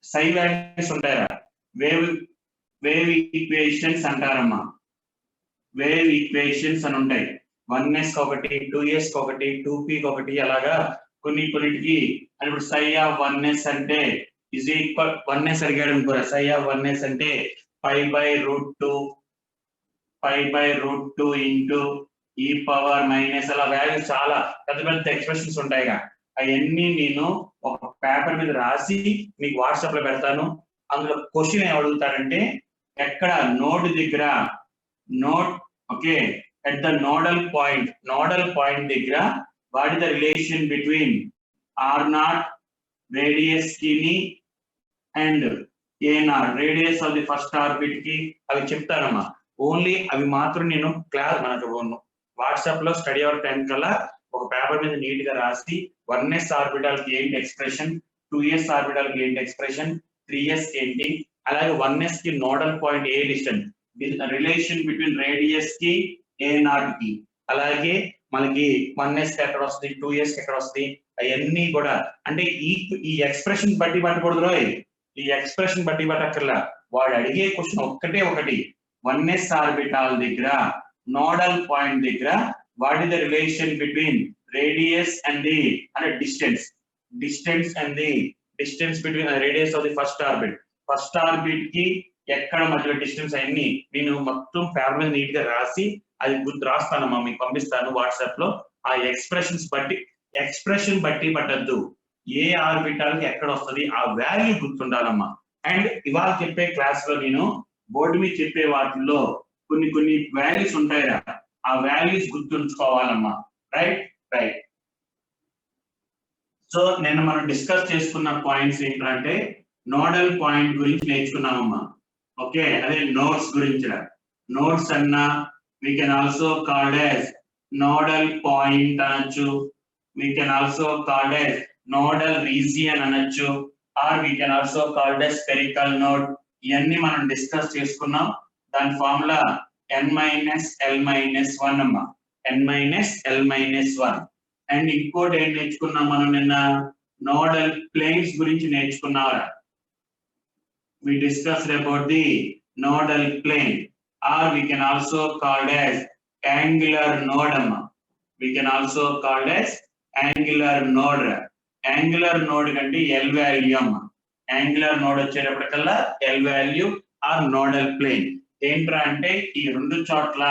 సై values ఉంటాయా, wave equations అంటారమ్మా. Wave equations అని ఉంటాయి. 1s ఒకటి, 2s ఒకటి, 2p ఒకటి, అలాగా కొన్నిటికి. ఇప్పుడు సై ఆఫ్ 1s అంటే ఇజ్ ఈక్వల్ 1s అడిగాడు అనుకోరా, సై ఆఫ్ 1s అంటే π/√2 ఇంటూ e పవర్ మైనస్, అలా వాల్యూస్ చాలా పెద్ద పెద్ద ఎక్స్ప్రెషన్స్ ఉంటాయిగా. అవన్నీ నేను ఒక పేపర్ మీద రాసి మీకు వాట్సాప్ లో పెడతాను. అందులో క్వశ్చన్ ఏం అడుగుతాడంటే, ఎక్కడ నోడ్ దగ్గర okay, at the nodal point దగ్గర what is the relation between r0 radius కి and a0 radius of the first orbit కి, అవి చెప్తానమ్మా. ఓన్లీ అవి మాత్రం నేను క్లాస్ మనకు వాట్సాప్ లో స్టడీ అవర్ టైం కల్లా ఒక పేపర్ మీద నీట్ గా రాసి 1s ఆర్బిటాల్ కి ఏంటి ఎక్స్ప్రెషన్, 2s ఆర్బిటాల్ కి ఏంటి ఎక్స్ప్రెషన్, 3s ఏంటి, అలాగే 1s కి nodal point a distance, relation between radius కి a0 కి, అలాగే మనకి 1s ఎక్కడ వస్తుంది, 2s ఎక్కడ వస్తుంది, అవన్నీ కూడా. అంటే ఈ ఎక్స్ప్రెషన్ బట్టి పట్టకూడదు రోయ్, ఈ ఎక్స్ప్రెషన్ బట్టి పట్టక్కర్లా. వాడు అడిగే క్వశ్చన్ ఒకటి 1s ఆర్బిటాల్ దగ్గర నోడల్ పాయింట్ దగ్గర what is the relation between radius and the అంటే distance and the distance between radius of the first orbit కి ఎక్కడ మధ్యలో డిస్టెన్స్ అన్ని నేను మొత్తం పేపర్ మీద నీట్ గా రాసి అది గుర్తు రాస్తానమ్మా, మీకు పంపిస్తాను వాట్సాప్ లో. ఆ ఎక్స్ప్రెషన్ బట్టి పట్టద్దు, ఏ ఆర్బిటాల్ కి ఎక్కడ వస్తుంది ఆ వాల్యూ గుర్తుండాలమ్మా. అండ్ ఇవాళ చెప్పే క్లాస్ లో నేను బోర్డు మీద చెప్పే వాటిల్లో కొన్ని వాల్యూస్ ఉంటాయిరా, ఆ వాల్యూస్ గుర్తుంచుకోవాలమ్మా. రైట్. సో నిన్న మనం డిస్కస్ చేసుకున్న పాయింట్స్ ఏంటంటే నోడల్ పాయింట్ గురించి నేర్చుకున్నామమ్మా. ఓకే, అదే నోడ్స్ గురించి. నోడ్స్ అన్నా we can also called as nodal point అనొచ్చు, we can also called as nodal region అనొచ్చు, or we can also called as spherical node. ఇవన్నీ మనం డిస్కస్ చేసుకున్నాం. దాని ఫార్ములా n-l-1 అమ్మా, n-l-1. అండ్ ఇంకోటి ఏం నేర్చుకున్నాం మనం నిన్న, నోడల్ ప్లేన్స్ గురించి నేర్చుకున్నారా. we discussed about the nodal plane, or we can also called as angular node amma. We can also called as angular node. Angular node కంటే L value అమ్మా. angular node వచ్చేటప్పటికల్లా L value or nodal plane ఏంట్రా అంటే ఈ రెండు చోట్ల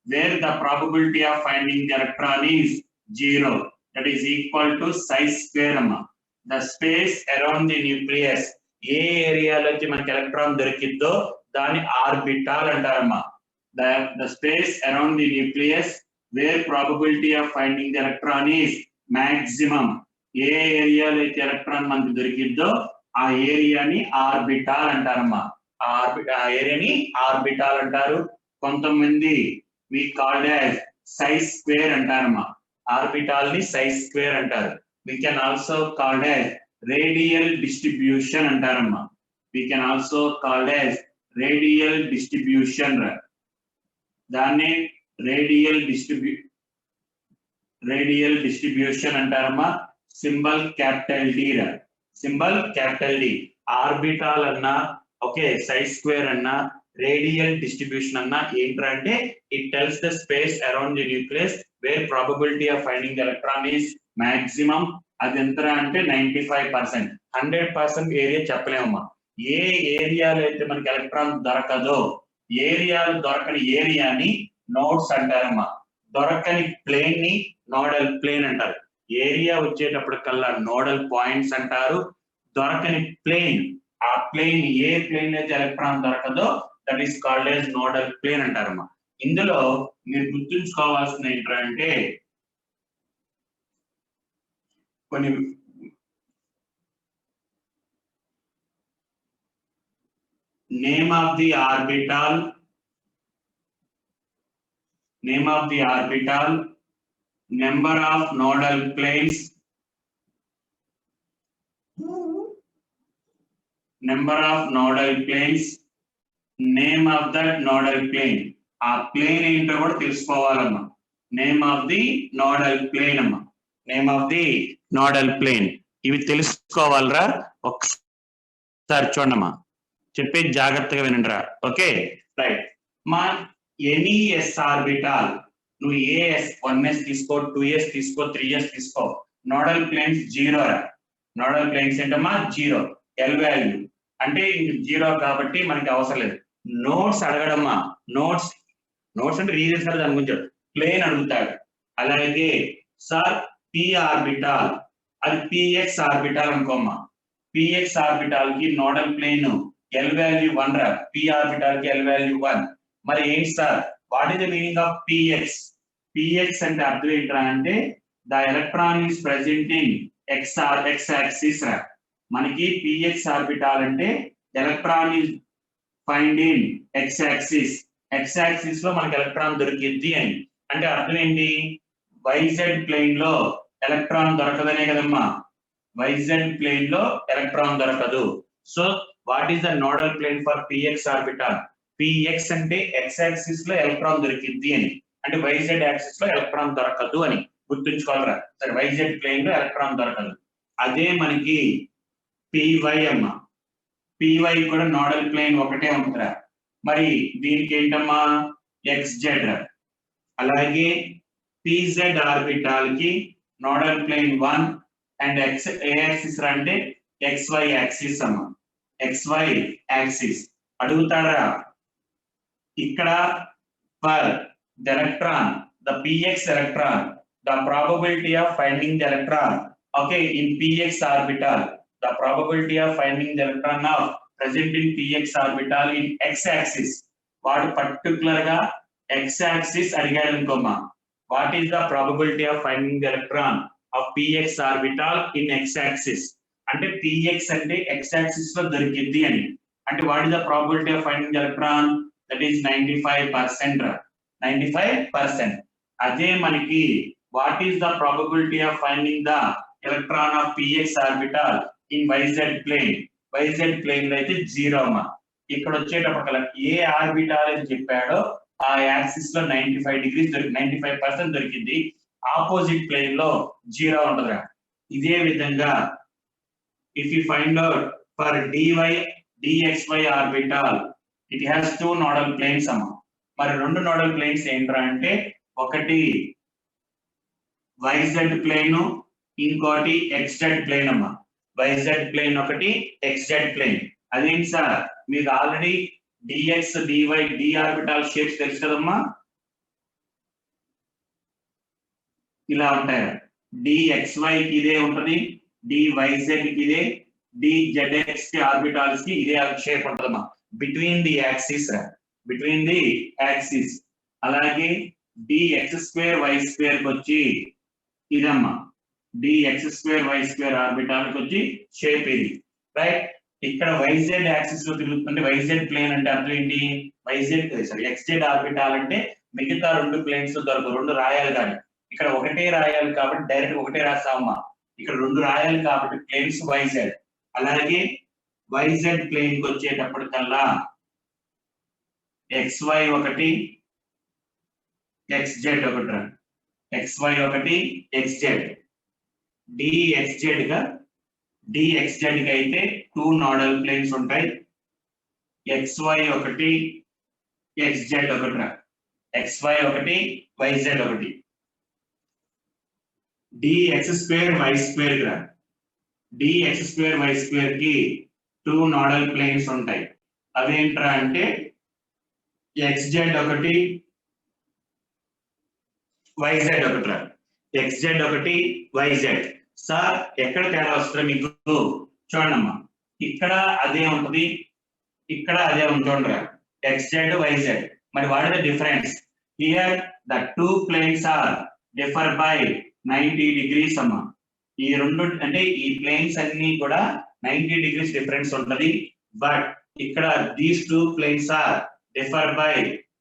where the probability of finding the electron is 0, that is equal to psi square అమ్మా. The space around the nucleus, ఏ ఏరియాలో మనకి ఎలక్ట్రాన్ దొరికిద్దో దాన్ని orbital అంటారమ్మా. The space around the nucleus where probability of finding the electron is maximum, ఏ ఏరియాలో అయితే electron మనకి దొరికిద్దో ఆ ఏరియాని orbital అంటారమ్మా. ఆ ఏరియాని ఆర్బిటాల్ అంటారు. కొంతమంది we called as psi square అంటారమ్మా. ఆర్బిటాల్ ని psi square అంటారు. We can also called as radial distribution అంటారమ్మా. We can also called as radial distribution. దాన్ని రేడియల్ డిస్ట్రిబ్యూషన్ అంటారమ్మా. Symbol capital D. ఆర్బిటాల్ అన్నా ఓకే, సై స్క్వేర్ అన్నా radial distribution అన్నా ఏంటంటే it tells the space around the nucleus where probability of finding the electron is maximum. అది ఎంత అంటే 95%. 100% area చెప్పలేమమ్మా. ఏ ఏరియాలో అయితే మనకి ఎలక్ట్రాన్ దొరకదో, ఏరియాలు దొరకని ఏరియాని నోడ్స్ అంటారమ్మా. దొరకని ప్లేన్ ని నోడల్ ప్లేన్ అంటారు. ఏరియా వచ్చేటప్పటికల్లా నోడల్ పాయింట్స్ అంటారు. దొరకని ప్లేన్, ఆ ప్లేన్ ఏ ప్లేన్ అయితే ఎలక్ట్రాన్ దొరకదో that is called as nodal plane అంటారమ్మా. ఇందులో మీరు గుర్తుంచుకోవాల్సిన ఏంటంటే కొన్ని name of the orbital, number of nodal planes, name of that nodal plane. ఆ ప్లేన్ ఏంటో కూడా తెలుసుకోవాలమ్మా. Name of the nodal plane అమ్మా, name of the nodal plane. ఇవి తెలుసుకోవాలరా. సార్ చూడమ్మా, చెప్పేది జాగ్రత్తగా వినండిరా. Okay right. మా ఎనీ ఎస్ ఆర్బిటాల్, నువ్వు ఏ ఎస్ 1s తీసుకో, 2s తీసుకో, 3s తీసుకో, నోడల్ ప్లేన్స్ జీరో రా. నోడల్ ప్లేన్స్ ఏంటమ్మా జీరో. ఎల్ వాల్యూ అంటే జీరో కాబట్టి మనకి అవసరం లేదు. నోట్స్ అడగడమ్మా, నోట్స్ నోట్స్ అంటే రీజన్స్ అంటే దాని గురించి ప్లేన్ అడుగుతాడు. అలాగే సార్ పి ఆర్బిటాల్, అది పిఎక్స్ ఆర్బిటాల్ అనుకోమ్మా. పిఎక్స్ ఆర్బిటాల్ కి నోడల్ ప్లేన్ ఎల్ వాల్యూ 1 రా. పి ఆర్బిటాల్ కి ఎల్ వాల్యూ 1. మరి ఏంటి sir, what is the meaning of px? Px అంటే అర్థం ఏంట్రా అంటే the electron is present in X axis రా. మనకి పిఎక్స్ ఆర్బిటాల్ అంటే electron is find in X axis. X axis లో మనకి ఎలక్ట్రాన్ దొరికిద్ది అని అంటే అర్థం ఏంటి? వైజెడ్ ప్లేన్ లో ఎలక్ట్రాన్ దొరకదనే కదమ్మా. వైజెడ్ ప్లేన్ లో ఎలక్ట్రాన్ దొరకదు. So what is the nodal plane for px orbital? Px అంటే ఎక్స్ యాక్సిస్ లో ఎలక్ట్రాన్ దొరికిద్ది అని, అంటే వైజెడ్ యాక్సిస్ లో ఎలక్ట్రాన్ దొరకదు అని గుర్తుంచుకోవాలరా. సరే, వైజెడ్ ప్లేన్ లో ఎలక్ట్రాన్ దొరకదు. అదే మనకి పివై అమ్మ. పివై కూడా నోడల్ ప్లేన్ ఒకటే ఉంటుందిరా. మరి దీనికి ఏంటమ్మా ఎక్స్జెడ్ రా. అలాగే పిజెడ్ ఆర్బిటాల్ కి nodal plane 1 and X a axis రా అంటే XY యాక్సిస్ అమ్మ. XY యాక్సిస్ అడుగుతాడా ఇక్కడ for the electron, the px electron, the probability of finding the electron, okay, in px orbital, the probability of finding the electron of present in px orbital in x axis. వాడు particular గా x axis అడిగాడు అనుకోమా. What is the probability of finding the electron of px orbital in x axis? అంటే px అంటే x axis లో దొరికింది అని, అంటే what is the probability of finding the electron? That is 95% రా. 95%. అదే మనకి what is the probability of finding the electron of px orbital in YZ plane? YZ plane లో అయితే జీరో అమ్మా. ఇక్కడ వచ్చేటప్పుడు ఏ ఆర్బిటాల్ అని చెప్పాడో ఆ యాక్సిస్ లో 95 డిగ్రీస్ 95% దొరికింది. ఆపోజిట్ ప్లేన్ లో జీరో ఉంటుందిరా. ఇదే విధంగా if you find out for dy dxy orbital, it has 2 nodal planes అమ్మా. మరి 2 నోడల్ ప్లేన్స్ ఏంట్రా అంటే ఒకటి వైజెడ్ ప్లేన్, ఇంకోటి ఎక్స్జెడ్ ప్లేన్ అమ్మా. వైజెడ్ ప్లేన్ ఒకటి, ఎక్స్జెడ్ ప్లేన్. అదేంటి సార్, మీకు already dx dy D orbital shapes తెలుసు కదమ్మా. ఇలా ఉంటాయి. డిఎక్స్వై కి ఇదే ఉంటది, డివైజెడ్ కి ఇదే, డిజెడ్ఎక్స్ కి ఆర్బిటాల్స్ కి ఇదే షేప్ ఉంటదమ్మా. బిట్వీన్ ది యాక్సిస్ రా, బిట్వీన్ ది యాక్సిస్. అలాగే డిఎక్స్ స్క్వేర్ వై స్క్వేర్ కి వచ్చి ఇదమ్మా. Dx square y square orbital కి వచ్చి షేప్ ఇది, రైట్. ఇక్కడ వైజెడ్ యాక్సిస్ లో తిరుగుతుంటే వైజెడ్ ప్లేన్ అంటే అర్థం ఏంటి? వైజెడ్ సారీ ఎక్స్జెడ్ ఆర్బిటాల్ అంటే మిగతా 2 ప్లేన్స్ దొరకదు, 2 రాయాలి కానీ ఇక్కడ ఒకటే రాయాలి కాబట్టి డైరెక్ట్ ఒకటే రాస్తామమ్మా. ఇక్కడ 2 రాయాలి కాబట్టి ప్లేన్స్ వైజెడ్. అలాగే వైజెడ్ ప్లేన్ కి వచ్చేటప్పటికల్లా XY ఒకటి, XZ ఒకటి రా. XY ఒకటి, XZ. DXZ గా DXZ కి అయితే 2 నోడల్ ప్లేన్స్ ఉంటాయి. XY ఒకటి, XZ ఒకటి రా. XY ఒకటి, YZ ఒకటి. DX స్క్వేర్ వై స్క్వేర్ రా. DX స్క్వేర్ వై స్క్వేర్ కి 2 నోడల్ ప్లేన్స్ ఉంటాయి. అవేంట్రా అంటే XZ ఒకటి, YZ ఒకటి రా. XZ ఒకటి, YZ. సార్ ఎక్కడ తేడా వస్తుంది మీకు చూడమ్మా. ఇక్కడ అదే ఉంటది, ఇక్కడ అదే ఉంటుంది రా. XZ YZ. మరి what is the difference? Here the 2 planes are differ by 90 degrees అమ్మా. ఈ 2 అంటే ఈ ప్లేన్స్ అన్ని కూడా 90 డిగ్రీస్ డిఫరెన్స్ ఉంటది. బట్ ఇక్కడ these 2 planes are differ by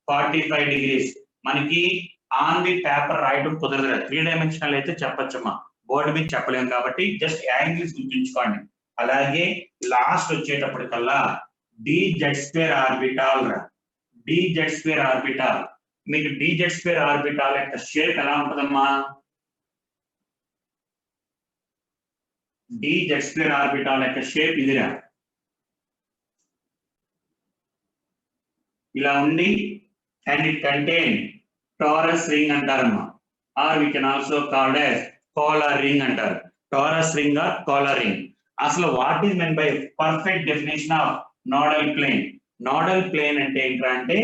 45 degrees. మనకి ఆన్ ది పేపర్ రాయడం కుదరదు. 3 డైమెన్షనల్ అయితే చెప్పొచ్చమ్మా, బోర్డు మీద చెప్పలేము కాబట్టి జస్ట్ యాంగిల్స్ గుర్తుంచుకోండి. అలాగే లాస్ట్ వచ్చేటప్పటికల్లా డిజెడ్ స్క్వేర్ ఆర్బిటాల్ రా. డిజెడ్ స్క్వేర్ ఆర్బిటాల్, మీకు డిజెడ్ స్క్వేర్ ఆర్బిటాల్ యొక్క షేప్ ఎలా ఉంటుందమ్మా? డిజెడ్ స్క్వేర్ ఆర్బిటాల్ యొక్క షేప్ ఇదిరా. ఇలా ఉండి and it contain torus ring అంటారమ్మా, or we can also called as collar ring అంటారు. Torus ring or collar ring. అసలు what is mean by perfect definition of nodal plane? Nodal plane అంటే ఏంటంటే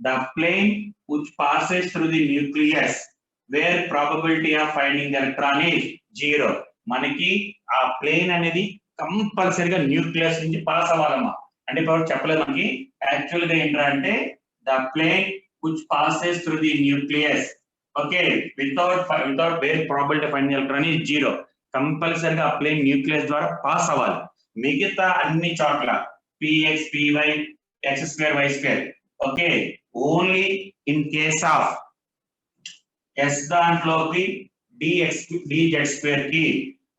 the plane which passes through the nucleus where probability of finding the electron is 0. మనకి ఆ plane అనేది కంపల్సరీగా nucleus నుంచి pass అవ్వాలమ్మా. అంటే ఇప్పుడు చెప్పలేదు మనకి యాక్చువల్ గా ఏంటంటే the plane which passes through the nucleus, okay, without where probability of finding the electron is 0. కంపల్సరీగా ఆ ప్లేన్ న్యూక్లియస్ ద్వారా పాస్ అవ్వాలి. మిగతా అన్ని చోట్ల px py x2 y2, okay, only in case of s దాంట్లోకి dz2 కి,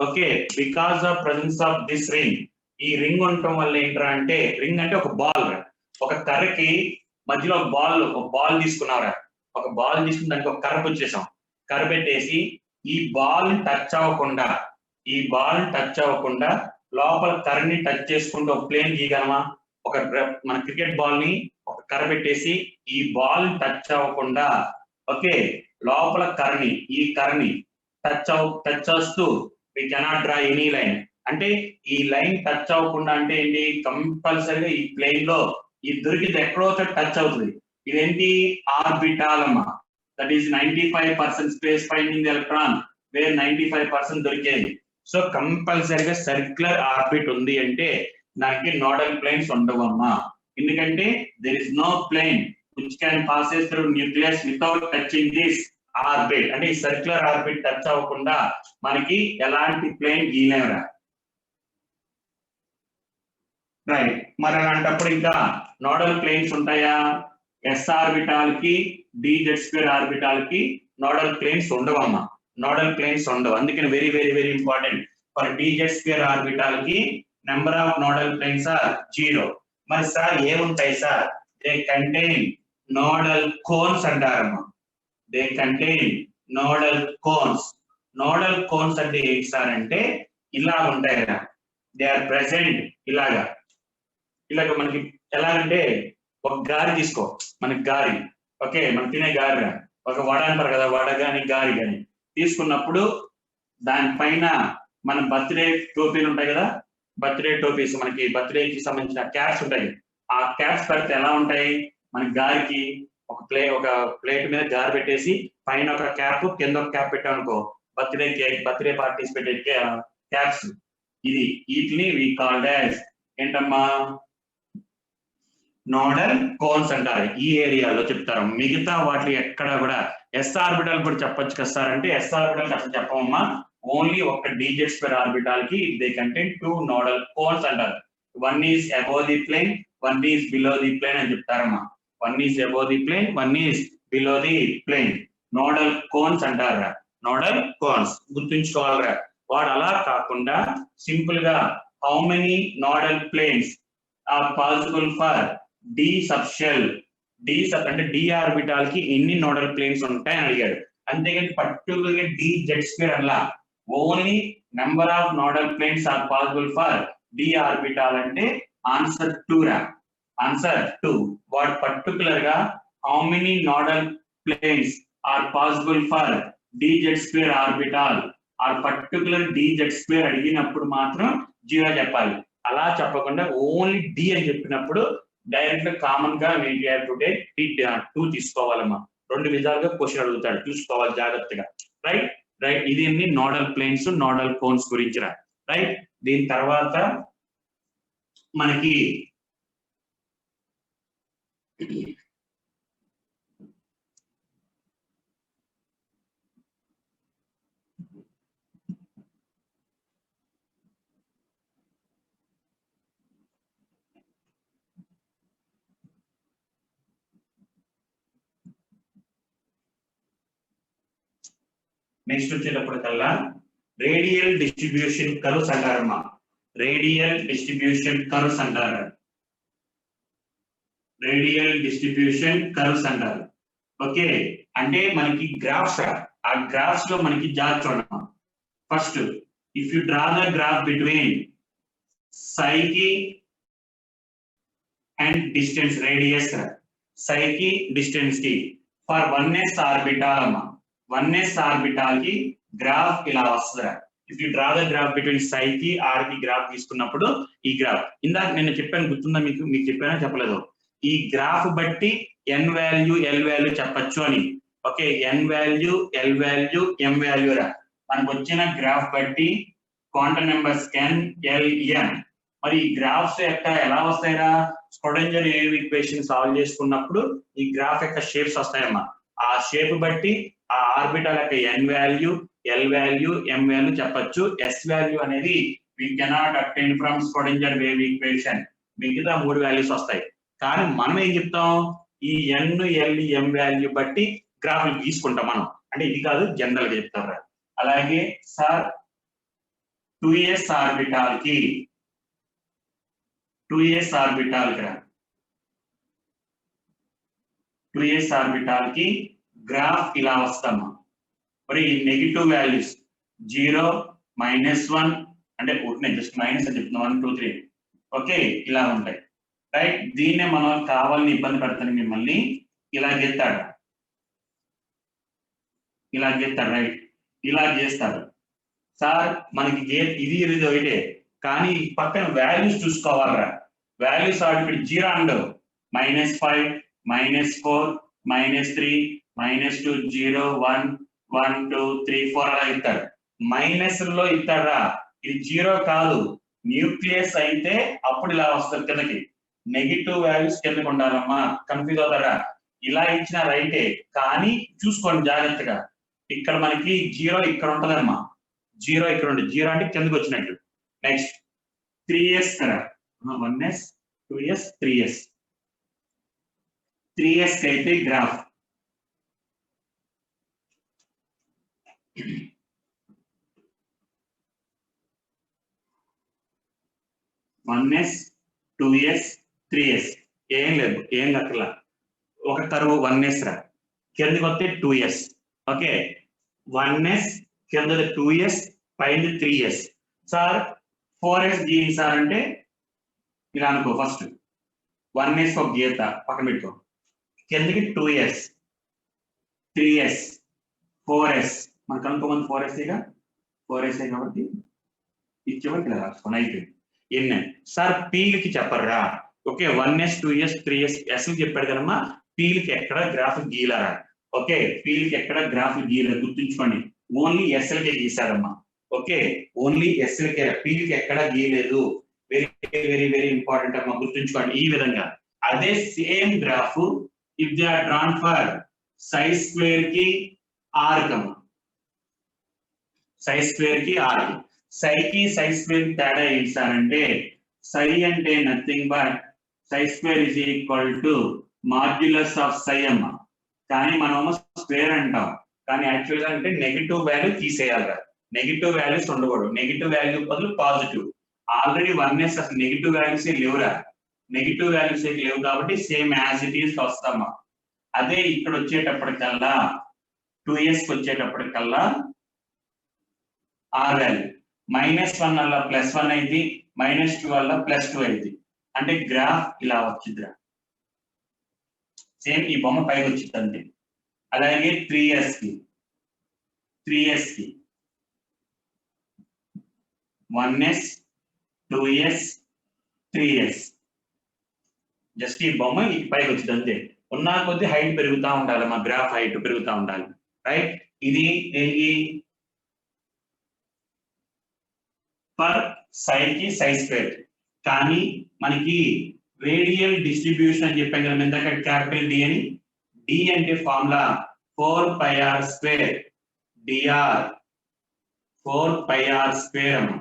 okay, because of presence of this ring. ఈ రింగ్ ఉండటం వల్ల ఏంట్రా అంటే, రింగ్ అంటే ఒక బాల్, ఒక కర్రకి మధ్యలో ఒక బాల్ తీసుకున్నారా, ఒక బాల్ తీసుకుని దానికి ఒక కర్ర వచ్చేసాం, కర్ర పెట్టేసి ఈ బాల్ టచ్ అవ్వకుండా లోపల కర్రని టచ్ చేసుకుంటూ ఒక ప్లేన్ గీయగలమా? ఒక మన క్రికెట్ బాల్ ని ఒక కర్ర పెట్టేసి ఈ బాల్ టచ్ అవ్వకుండా, ఓకే, లోపల ఈ కర్రని టచ్ చేస్తూ we cannot draw any line. అంటే ఈ లైన్ టచ్ అవ్వకుండా అంటే ఏంటి, కంపల్సరీగా ఈ ప్లేన్ లో ఈ దొరికింది ఎక్కడో టచ్ అవుతుంది. ఇదేంటి, ఆర్బిటాల్ అమ్మా. That is 95% space finding electron where 95% దొరికేది. సో కంపల్సరీగా సర్క్యులర్ ఆర్బిట్ ఉంది అంటే దానికి నోడల్ ప్లేన్స్ ఉండవమ్మా. ఎందుకంటే there is no plane which can passes through nucleus without touching this orbit. అంటే ఈ సర్క్యులర్ ఆర్బిట్ టచ్ అవ్వకుండా మనకి ఎలాంటి ప్లేన్ గీయలేమురా. రైట్, మరి అలాంటప్పుడు ఇంకా నోడల్ ప్లేన్స్ ఉంటాయా? ఎస్ ఆర్బిటాల్ కి dz2 ఆర్బిటాల్ కి నోడల్ ప్లేన్స్ ఉండవమ్మా. నోడల్ ప్లేన్స్ ఉండవు. అందుకని very very very important, for dz2 orbital కి number of nodal planes are 0. మరి సార్ ఏముంటాయి sir? They contain nodal cones అంటారమ్మా. They contain nodal cones. Nodal cones అంటే ఏంటి సార్ అంటే ఇలా ఉంటాయి కదా, దే ఆర్ ప్రెసెంట్ ఇలాగ మనకి ఎలాగంటే ఒక గారి తీసుకో, మనకి గారి, ఓకే, మనం తినే గారి, ఒక వడ అంటారు కదా, వడ గాని గారి గాని తీసుకున్నప్పుడు దానిపైన మన బర్త్డే టోపీలు ఉంటాయి కదా, బర్త్డే టోపీస్, మనకి బర్త్డేకి సంబంధించిన క్యాప్స్ ఉంటాయి. ఆ క్యాప్స్ పెడితే ఎలా ఉంటాయి, మన గారికి ఒక ప్లేట్ మీద గారి పెట్టేసి పైన ఒక క్యాప్ కింద ఒక క్యాప్ పెట్టామనుకో, బర్త్డే పార్టీస్ పెట్టే క్యాప్స్. ఇది వీటిని వి కాల్డ్ యాజ్ ఏంటమ్మా, నోడల్ కోన్స్ అంటారు. ఈ ఏరియాలో చెప్తారు. మిగతా వాటి ఎక్కడ కూడా ఎస్ ఆర్బిటల్ కూడా చెప్పొచ్చు కదా సార్ అంటే ఎస్ ఆర్బిటల్ అసలు చెప్పమమ్మా. ఓన్లీ ఒక dz2 ఆర్బిటాల్ కి దే కంటైన్ 2 నోడల్ కోన్స్ అంటారు. One is above the plane, one is below the plane అని చెప్తారమ్మా. One is above the plane, one is below the plane. Nodal cones అంటారా, nodal cones గుర్తుంచుకోవాలరా. వాడు అలా కాకుండా సింపుల్ గా how many nodal planes are possible for D subshell, అంటే D orbital కి ఎన్ని నోడల్ ప్లేన్స్ ఉంటాయని అడిగాడు. అంతేగాని పర్టికులర్గా dz2 అలా only number of nodal planes are possible for D orbital అంటే ఆన్సర్ 2 రా, ఆన్సర్ 2. వాట్ పర్టికులర్ గా how many nodal planes are possible for dz2 orbital or particular dz2 అడిగినప్పుడు మాత్రం 0 చెప్పాలి. అలా చెప్పకుండా ఓన్లీ డి అని చెప్పినప్పుడు డైరెక్ట్ గా కామన్ గా ఏంటి 2 తీసుకోవాలమ్మా. 2 విధాలుగా క్వశ్చన్ అడుగుతాడు, చూసుకోవాలి జాగ్రత్తగా. రైట్ రైట్, ఇది అన్ని నోడల్ ప్లేన్స్ నోడల్ కోన్స్ గురించి రా. రైట్, దీని తర్వాత మనకి నెక్స్ట్ వచ్చేటప్పటికల్లా రేడియల్ డిస్ట్రిబ్యూషన్ కర్వ్స్ అంటారమ్మా. రేడియల్ డిస్ట్రిబ్యూషన్ కర్వ్స్ అంటారు. రేడియల్ డిస్ట్రిబ్యూషన్ కర్వ్స్ అంటారు. ఓకే, అంటే మనకి గ్రాఫ్స్, ఆ గ్రాఫ్స్ లో మనకి జాగ్రత్త చూడమ్మా. First if you draw the graph between psi and distance radius, కి డిస్టెన్స్ కి ఫర్ 1s ఆర్బిటాల్ అమ్మా 1s ఆర్బిటాల్ కి గ్రాఫ్ ఇలా వస్తుందిరా. If you draw the graph between కి ఆర్ కి గ్రాఫ్ తీసుకున్నప్పుడు ఈ గ్రాఫ్ ఇందాక నేను చెప్పాను, గుర్తుందా మీకు చెప్పానా చెప్పలేదు? ఈ గ్రాఫ్ బట్టి ఎన్ వాల్యూ ఎల్ వాల్యూ చెప్పచ్చు అని. Okay, N value L value M value రా. మనకు వచ్చిన గ్రాఫ్ బట్టి quantum numbers N L M. మరి ఈ గ్రాఫ్స్ యొక్క ఎలా వస్తాయిరా? స్క్రోడింగర్ వేవ్ ఈక్వేషన్ సాల్వ్ చేసుకున్నప్పుడు ఈ గ్రాఫ్ యొక్క షేప్స్ వస్తాయమ్మా. ఆ షేప్ బట్టి ఆ ఆర్బిటాల్ యొక్క ఎన్ value L value M value చెప్పచ్చు. ఎస్ వాల్యూ అనేది we cannot obtain from Schrödinger wave equation. మిగతా 3 వాల్యూస్ వస్తాయి. కానీ మనం ఏం చెప్తాం? ఈ ఎన్ ఎల్ ఎం వాల్యూ బట్టి గ్రాఫ్ తీసుకుంటాం మనం. అంటే ఇది కాదు, జనరల్ గా చెప్తారు. అలాగే సార్ 2s ఆర్బిటాల్ కి 2s ఆర్బిటాల్ కి గ్రాఫ్ ఇలా వస్తామా. మరి నెగిటివ్ వాల్యూస్ 0 -1 అంటే జస్ట్ మైనస్ అని చెప్తున్నా 1 2 3 ఓకే ఇలా ఉంటాయి రైట్. దీన్నే మనం కావాలని ఇబ్బంది పెడతాను మిమ్మల్ని. ఇలా గెత్తాడు రైట్, ఇలా చేస్తాడు సార్. మనకి ఇది ఒకటే, కానీ పక్కన వాల్యూస్ చూసుకోవాలరా. వాల్యూస్ ఆడికి 0 అండవు, -5 -4 -3 -2 0 1 1 2 3 4 అలా ఇస్తాడు. మైనస్ లో ఇస్తాడా? ఇది 0 కాదు, న్యూక్లియస్ అయితే అప్పుడు ఇలా వస్తుంది కిందకి. నెగిటివ్ వాల్యూస్ కిందకి ఉండాలమ్మా, కన్ఫ్యూజ్ అవుతారా? ఇలా ఇచ్చిన రైటే, కానీ చూసుకోండి జాగ్రత్తగా. ఇక్కడ మనకి 0 ఇక్కడ ఉంటదమ్మా, 0 ఇక్కడ ఉంటుంది. 0 అంటే కిందకి వచ్చినట్టు. నెక్స్ట్ 3s కదా, 1s 2s 3s. 3s కి అయితే గ్రాఫ్ 1s 2s 3s ఏం లేదు, ఏం లెక్కల. ఒక కరువు 1s రా, కిందకి వస్తే 2s. ఓకే, 1s కింద 2s పైన 3s. సార్ 4s గీయండి సార్ అంటే ఇలా అనుకో. ఫస్ట్ 1s ఒక గీత పక్కన పెట్టుకో, కిందకి 2s 3s 4s. మనకు అనుకోమంది 4s కాబట్టి ఇచ్చేవాళ్ళు ఇలా రాసుకోండి అయిపోయింది. ఎన్ని సార్ పీలకి చెప్పరా? Okay, 1s 2s 3s yes చెప్పాడు కదమ్మా. పీలకి ఎక్కడ గ్రాఫ్ గీలరా? ఓకే, పీలకి ఎక్కడ గ్రాఫ్ గీలరా గుర్తుంచుకోండి. ఓన్లీ ఎస్ఎల్కే గీసాడమ్మా. ఓకే, ఓన్లీ ఎస్ఎల్కే, పీలకి ఎక్కడ గీయలేదు. వెరీ వెరీ వెరీ ఇంపార్టెంట్ అమ్మా, గుర్తుంచుకోండి ఈ విధంగా. అదే same graph if they are drawn for psi square కి ఆర్ కమ్మా, సైజ్ స్క్వేర్ కి ఆర్ కి. సై స్క్వేర్ తేడా ఏంటి సార్ అంటే, సై అంటే nothing but psi square is equal to modulus of psi అమ్మ. కానీ మనం స్క్వేర్ అంటాం, కానీ యాక్చువల్ గా అంటే నెగిటివ్ వాల్యూ తీసేయాలి. నెగిటివ్ వాల్యూస్ ఉండకూడదు, నెగిటివ్ వాల్యూ బదులు పాజిటివ్. ఆల్రెడీ 1s అసలు నెగిటివ్ వాల్యూస్ లేవురా, నెగిటివ్ వాల్యూస్ లేవు కాబట్టి సేమ్ యాజ్ ఇట్ ఈస్ వస్తామా. అదే ఇక్కడ వచ్చేటప్పటికల్లా 2s వచ్చేటప్పటికల్లా ఆర్ వాల్యూ -1 వల్ల +1 అయింది, -2 వల్ల +2 అయింది. అంటే గ్రాఫ్ ఇలా వచ్చిందిరా, సేమ్ ఈ బొమ్మ పైకి వచ్చింది అంతే. అలాగే 3s కి 1s 2s 3s జస్ట్ ఈ బొమ్మ ఈ పైకి వచ్చింది అంతే. ఉన్న కొద్ది హైట్ పెరుగుతూ ఉండాలి, మా గ్రాఫ్ హైట్ పెరుగుతూ ఉండాలి రైట్. ఇది ఏంటి? ఫర్ సై కి సై స్క్వేర్. కానీ మనకి రేడియల్ డిస్ట్రిబ్యూషన్ అని చెప్పాం కదా ఇందాక, క్యాపిటల్ డి అని. డి అంటే formula 4πr square dr, 4πr square అమ్మ,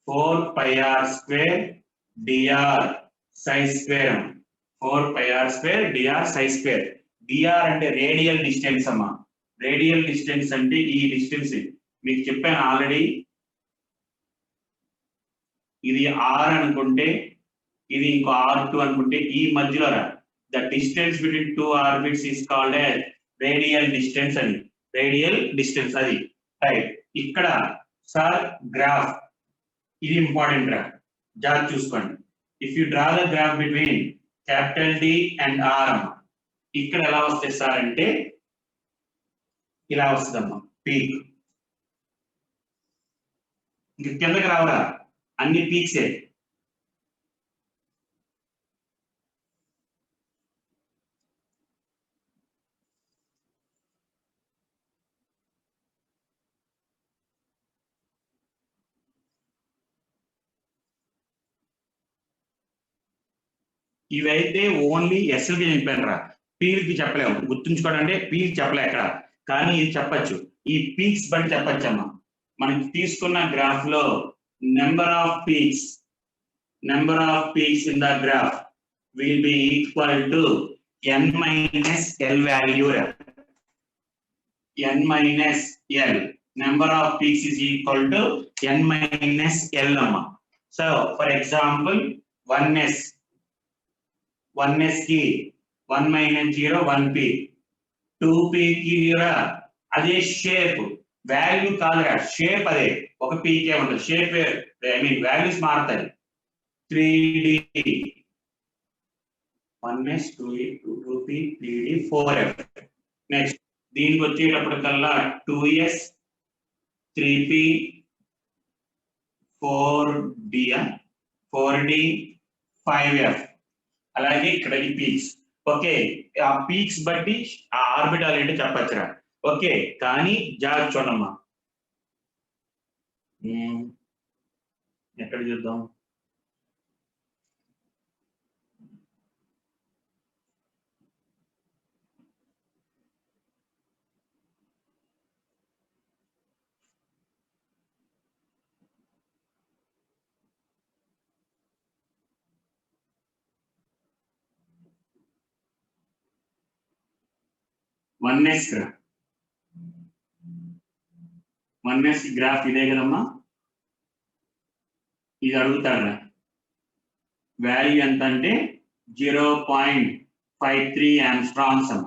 4πr స్క్వేర్ dr సై స్క్వేర్ అమ్మ, 4πr స్క్వేర్ dr సై స్క్వేర్. dr అంటే రేడియల్ డిస్టెన్స్ అమ్మ. రేడియల్ డిస్టెన్స్ అంటే ఈ డిస్టెన్స్ మీకు చెప్పాను ఆల్రెడీ. ఇది r అనుకుంటే, ఇది ఇంకో r2 అనుకుంటే, ఈ మధ్యలో the distance between 2 orbits is called as radial distance అని. రేడియల్ డిస్టెన్స్ అది రైట్. ఇక్కడ సార్ గ్రాఫ్ ఇది ఇంపార్టెంట్ రా, జాగ్రత్త చూసుకోండి. If you draw the graph between capital D and R. ఇక్కడ ఎలా వస్తాయి సార్ అంటే ఇలా వస్తుందమ్మా పీక్. ఇంక కిందకి రావరా, అన్ని పీక్సే. ఇవైతే ఓన్లీ ఎస్ఎల్కి చెప్పాను రా, పీల్కి చెప్పలేము. గుర్తుంచుకోవడం అంటే పీల్కి చెప్పలే ఎక్కడ, కానీ ఇది చెప్పచ్చు. ఈ పీక్స్ బట్టి చెప్పచ్చమ్మా. మనకి తీసుకున్న గ్రాఫ్ లో number of peaks in the graph will be equal to n minus l value. n minus l, number of peaks is equal to n minus l amma. So for example 1s ki 1 minus 0 1 peak, 2p ki అదే shape value కాదురా, shape అదే ఒక peak ఏ ఉంటుంది, shape I mean values మారుతాయి. 3d 1s 2e 2p 3d 4f. Next దీనికి వచ్చేటప్పటికల్లా 2s 3p 4d 4d 5f. అలాగే ఇక్కడ ఈ పీక్స్. ఓకే, ఆ పీక్స్ బట్టి ఆ ఆర్బిటాల్ ఏంటో చెప్పచ్చురా. ఓకే, కానీ జాగ్రత్త చూడమ్మా. ఎక్కడ చూద్దాం, వన్ ఎస్ గ్రాఫ్ ఇదే కదమ్మా. ఇది అడుగుతాడు వాల్యూ ఎంత అంటే 0.53 ఆంగ్స్ట్రామ్స్ అమ్మ.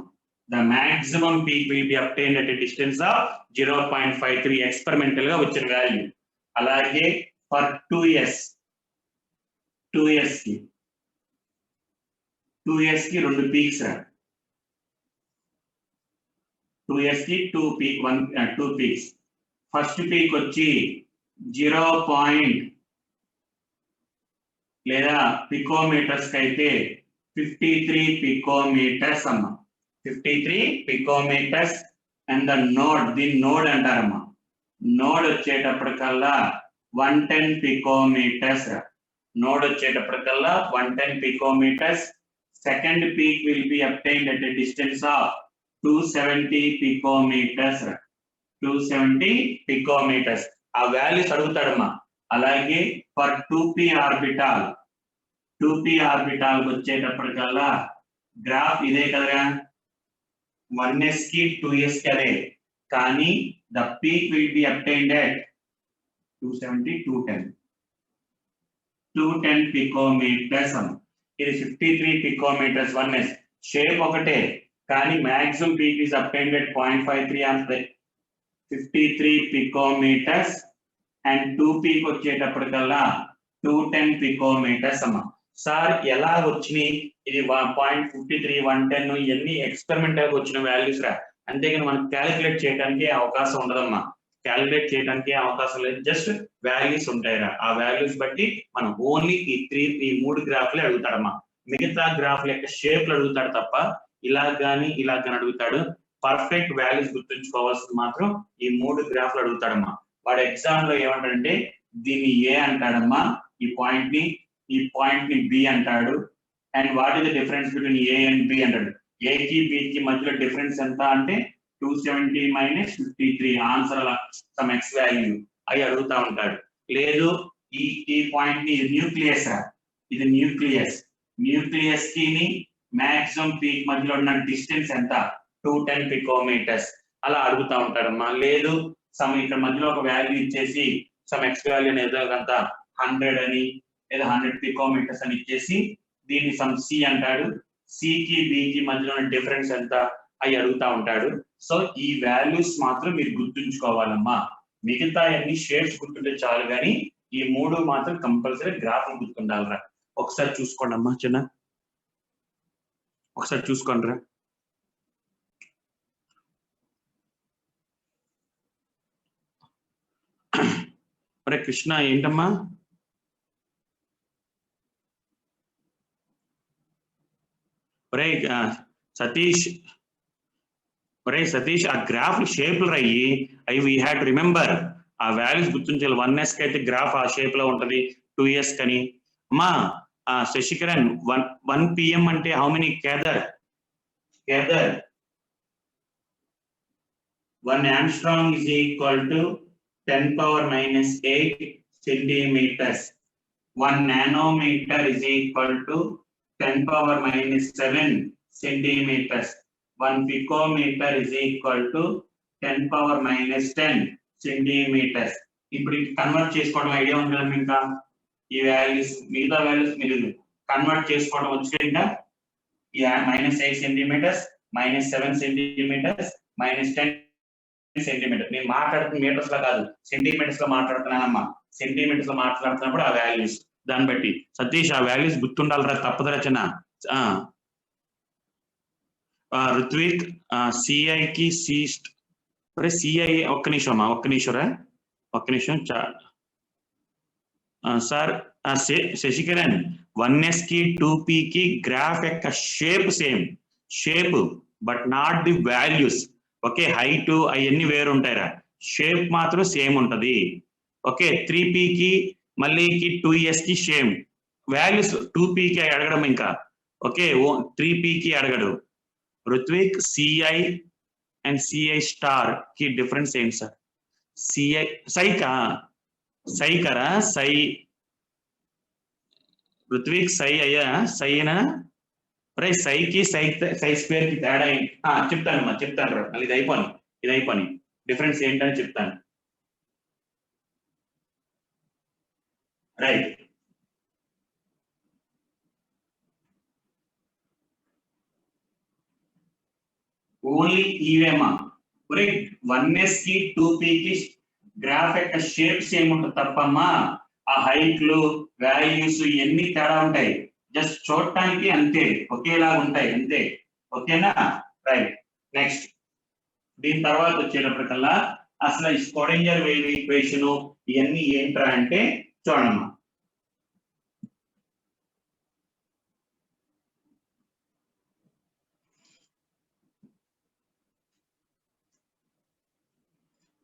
The maximum peak will be obtained at a distance of 0.53 experimental గా వచ్చిన వాల్యూ. అలాగే ఫర్ 2s కి రెండు పీక్స్ రా. 2s కి 2 పీక్స్. ఫస్ట్ పీక్ వచ్చి 0. లేదా పికోమీటర్స్ అయితే 53 పికోమీటర్స్ అమ్మ. 53 పికోమీటర్స్. అండ్ ద నోడ్, దీని నోడ్ అంటారమ్మా. నోడ్ వచ్చేటప్పటికల్లా 110 పికోమీటర్స్. నోడ్ వచ్చేటప్పటికల్లా 110 picometres. Second peak will be obtained at a distance of 270 picometres. 270 picometres. ఆ వాల్యూస్ అడుగుతాడమ్మా. అలాగే ఫర్ 2p ఆర్బిటాల్ వచ్చేటప్పటికల్లా గ్రాఫ్ ఇదే కదరా. 1s కి 2s కి అదే, కానీ the peak will be obtained at 270 210 పికోమీటర్స్. ఇది 53 పికోమీటర్స్ 1s. షేప్ ఒకటే, కానీ maximum peak is obtained at 0.53 అంటే 53 పికోమీటర్స్. అండ్ 2p వచ్చేటప్పటికల్లా 210 పికోమీటర్స్ అమ్మా. సార్ ఎలా వచ్చినాయి? ఇది 0.53 110 ఇవన్నీ ఎక్స్పెరిమెంటల్ వచ్చిన వాల్యూస్ రా. అంతేగాని మనం క్యాలిక్యులేట్ చేయడానికి అవకాశం ఉండదమ్మా. క్యాలిక్యులేట్ చేయడానికి అవకాశం లేదు, జస్ట్ వాల్యూస్ ఉంటాయిరా. ఆ వాల్యూస్ బట్టి మనం ఓన్లీ ఈ మూడు గ్రాఫ్లే అడుగుతాడమ్మా. మిగతా గ్రాఫ్ల యొక్క షేప్లు అడుగుతాడు తప్ప ఇలా కానీ అడుగుతాడు. పర్ఫెక్ట్ వాల్యూస్ గుర్తుంచుకోవాల్సింది మాత్రం ఈ మూడు గ్రాఫ్లు అడుగుతాడమ్మా. వాడు ఎగ్జామ్ లో ఏమంటాడంటే దీన్ని ఏ అంటాడమ్మా, ఈ పాయింట్ ని బి అంటాడు. And what is the difference between A and B అంటాడు. ఏ కి బి కి మధ్యలో డిఫరెన్స్ ఎంత అంటే 270 minus 53 answer some X value అవి అడుగుతా ఉంటాడు. లేదు ఈ పాయింట్ ని న్యూక్లియస్ రా, ఇది న్యూక్లియస్ కి మాక్సిమం పీక్ మధ్యలో ఉన్న డిస్టెన్స్ ఎంత 210 పికోమీటర్స్ అలా అడుగుతా ఉంటాడమ్మా. లేదు సమ్ ఇక్కడ మధ్యలో ఒక వాల్యూ ఇచ్చేసి సమ్ ఎక్స్ వాల్యూ ఏదో అంత 100 అని లేదా 100 పికోమీటర్స్ అని ఇచ్చేసి దీన్ని సమ్ సి అంటాడు. సి కి బి కి మధ్యలో ఉన్న డిఫరెన్స్ ఎంత అవి అడుగుతా ఉంటాడు. సో ఈ వాల్యూస్ మాత్రం మీరు గుర్తుంచుకోవాలమ్మా. మిగతా అన్ని షేప్స్ గుర్తుంటే చాలు, కానీ ఈ మూడు మాత్రం కంపల్సరీ గ్రాఫ్ గుర్తుండాలరా. ఒకసారి చూసుకోండి అమ్మా చిన్న. ఒకసారి చూసుకోండి. అరే కృష్ణ ఏంటమ్మా? ఒరే సతీష్ ఆ గ్రాఫ్ షేప్లు రయ్యి అవి వీ హ్యాడ్ టు రిమెంబర్. ఆ వాల్యూస్ గుర్తుంచాలి. 1s కి అయితే గ్రాఫ్ ఆ షేప్ లో ఉంటది, 2s కని. అమ్మా శశికరణ్ 1 PM అంటే how many Kedar 1 Angstrom is equal to 10⁻⁸ centimeters. 1 nanometer is equal to 10⁻⁷ centimeters. 1 picometer is equal to 10⁻⁻10 centimeters. ఇప్పుడు కన్వర్ట్ చేసుకోవడం ఐడియా ఉంది కదా ఇంకా? ఈ వాల్యూస్ మిగతా వాల్యూస్ మీరు కన్వర్ట్ చేసుకోవడం వచ్చిందా? -8 centimeters, -7 centimeters, -10 సెంటీమీటర్. నేను మాట్లాడుతున్న మీటర్స్ లో కాదు, సెంటీమీటర్స్ లో మాట్లాడుతున్నానమ్మా. సెంటీమీటర్స్ లో మాట్లాడుతున్నప్పుడు ఆ వాల్యూస్, దాన్ని బట్టి సతీష్ ఆ వాల్యూస్ గుర్తుండాలరా, తప్పదు రచన. ఋత్విక్ సిఐకి సిఐ ఒక్క నిమిషం సార్. శశికరణ్ 1s కి 2p కి గ్రాఫ్ యొక్క shape but not the values. Okay, height అవన్నీ వేరు ఉంటాయిరా, షేప్ మాత్రం సేమ్ ఉంటది. ఓకే, 3p కి మళ్ళీ 2s కి సేమ్ వాల్యూస్. 2p కి అడగడం ఇంకా. ఓకే, 3p కి అడగడు. Ritvik CI and CI star కి డిఫరెన్స్ ఏంటి సార్? సైకరా ఋత్విక్ అయ్యా సైనా? రే సైకి సై స్క్వేర్ కి తేడా చెప్తాను రా. మళ్ళీ ఇది అయిపోని డిఫరెన్స్ ఏంటని చెప్తాను. Right, only ఇవేమా? 1s కి 2p కి గ్రాఫ్ యొక్క షేప్స్ ఏముంటుంది తప్పమ్మా. ఆ హైట్లు వాల్యూస్ ఇవన్నీ తేడా ఉంటాయి. జస్ట్ చూడటానికి అంతే, ఒకేలాగా ఉంటాయి అంతే. ఓకేనా? రైట్, నెక్స్ట్ దీని తర్వాత వచ్చేటప్పటికల్లా అసలు ఈ స్క్రోడింగర్ వేవ్ ఈక్వేషన్ ఇవన్నీ ఏంట్రా అంటే చూడమ్మా.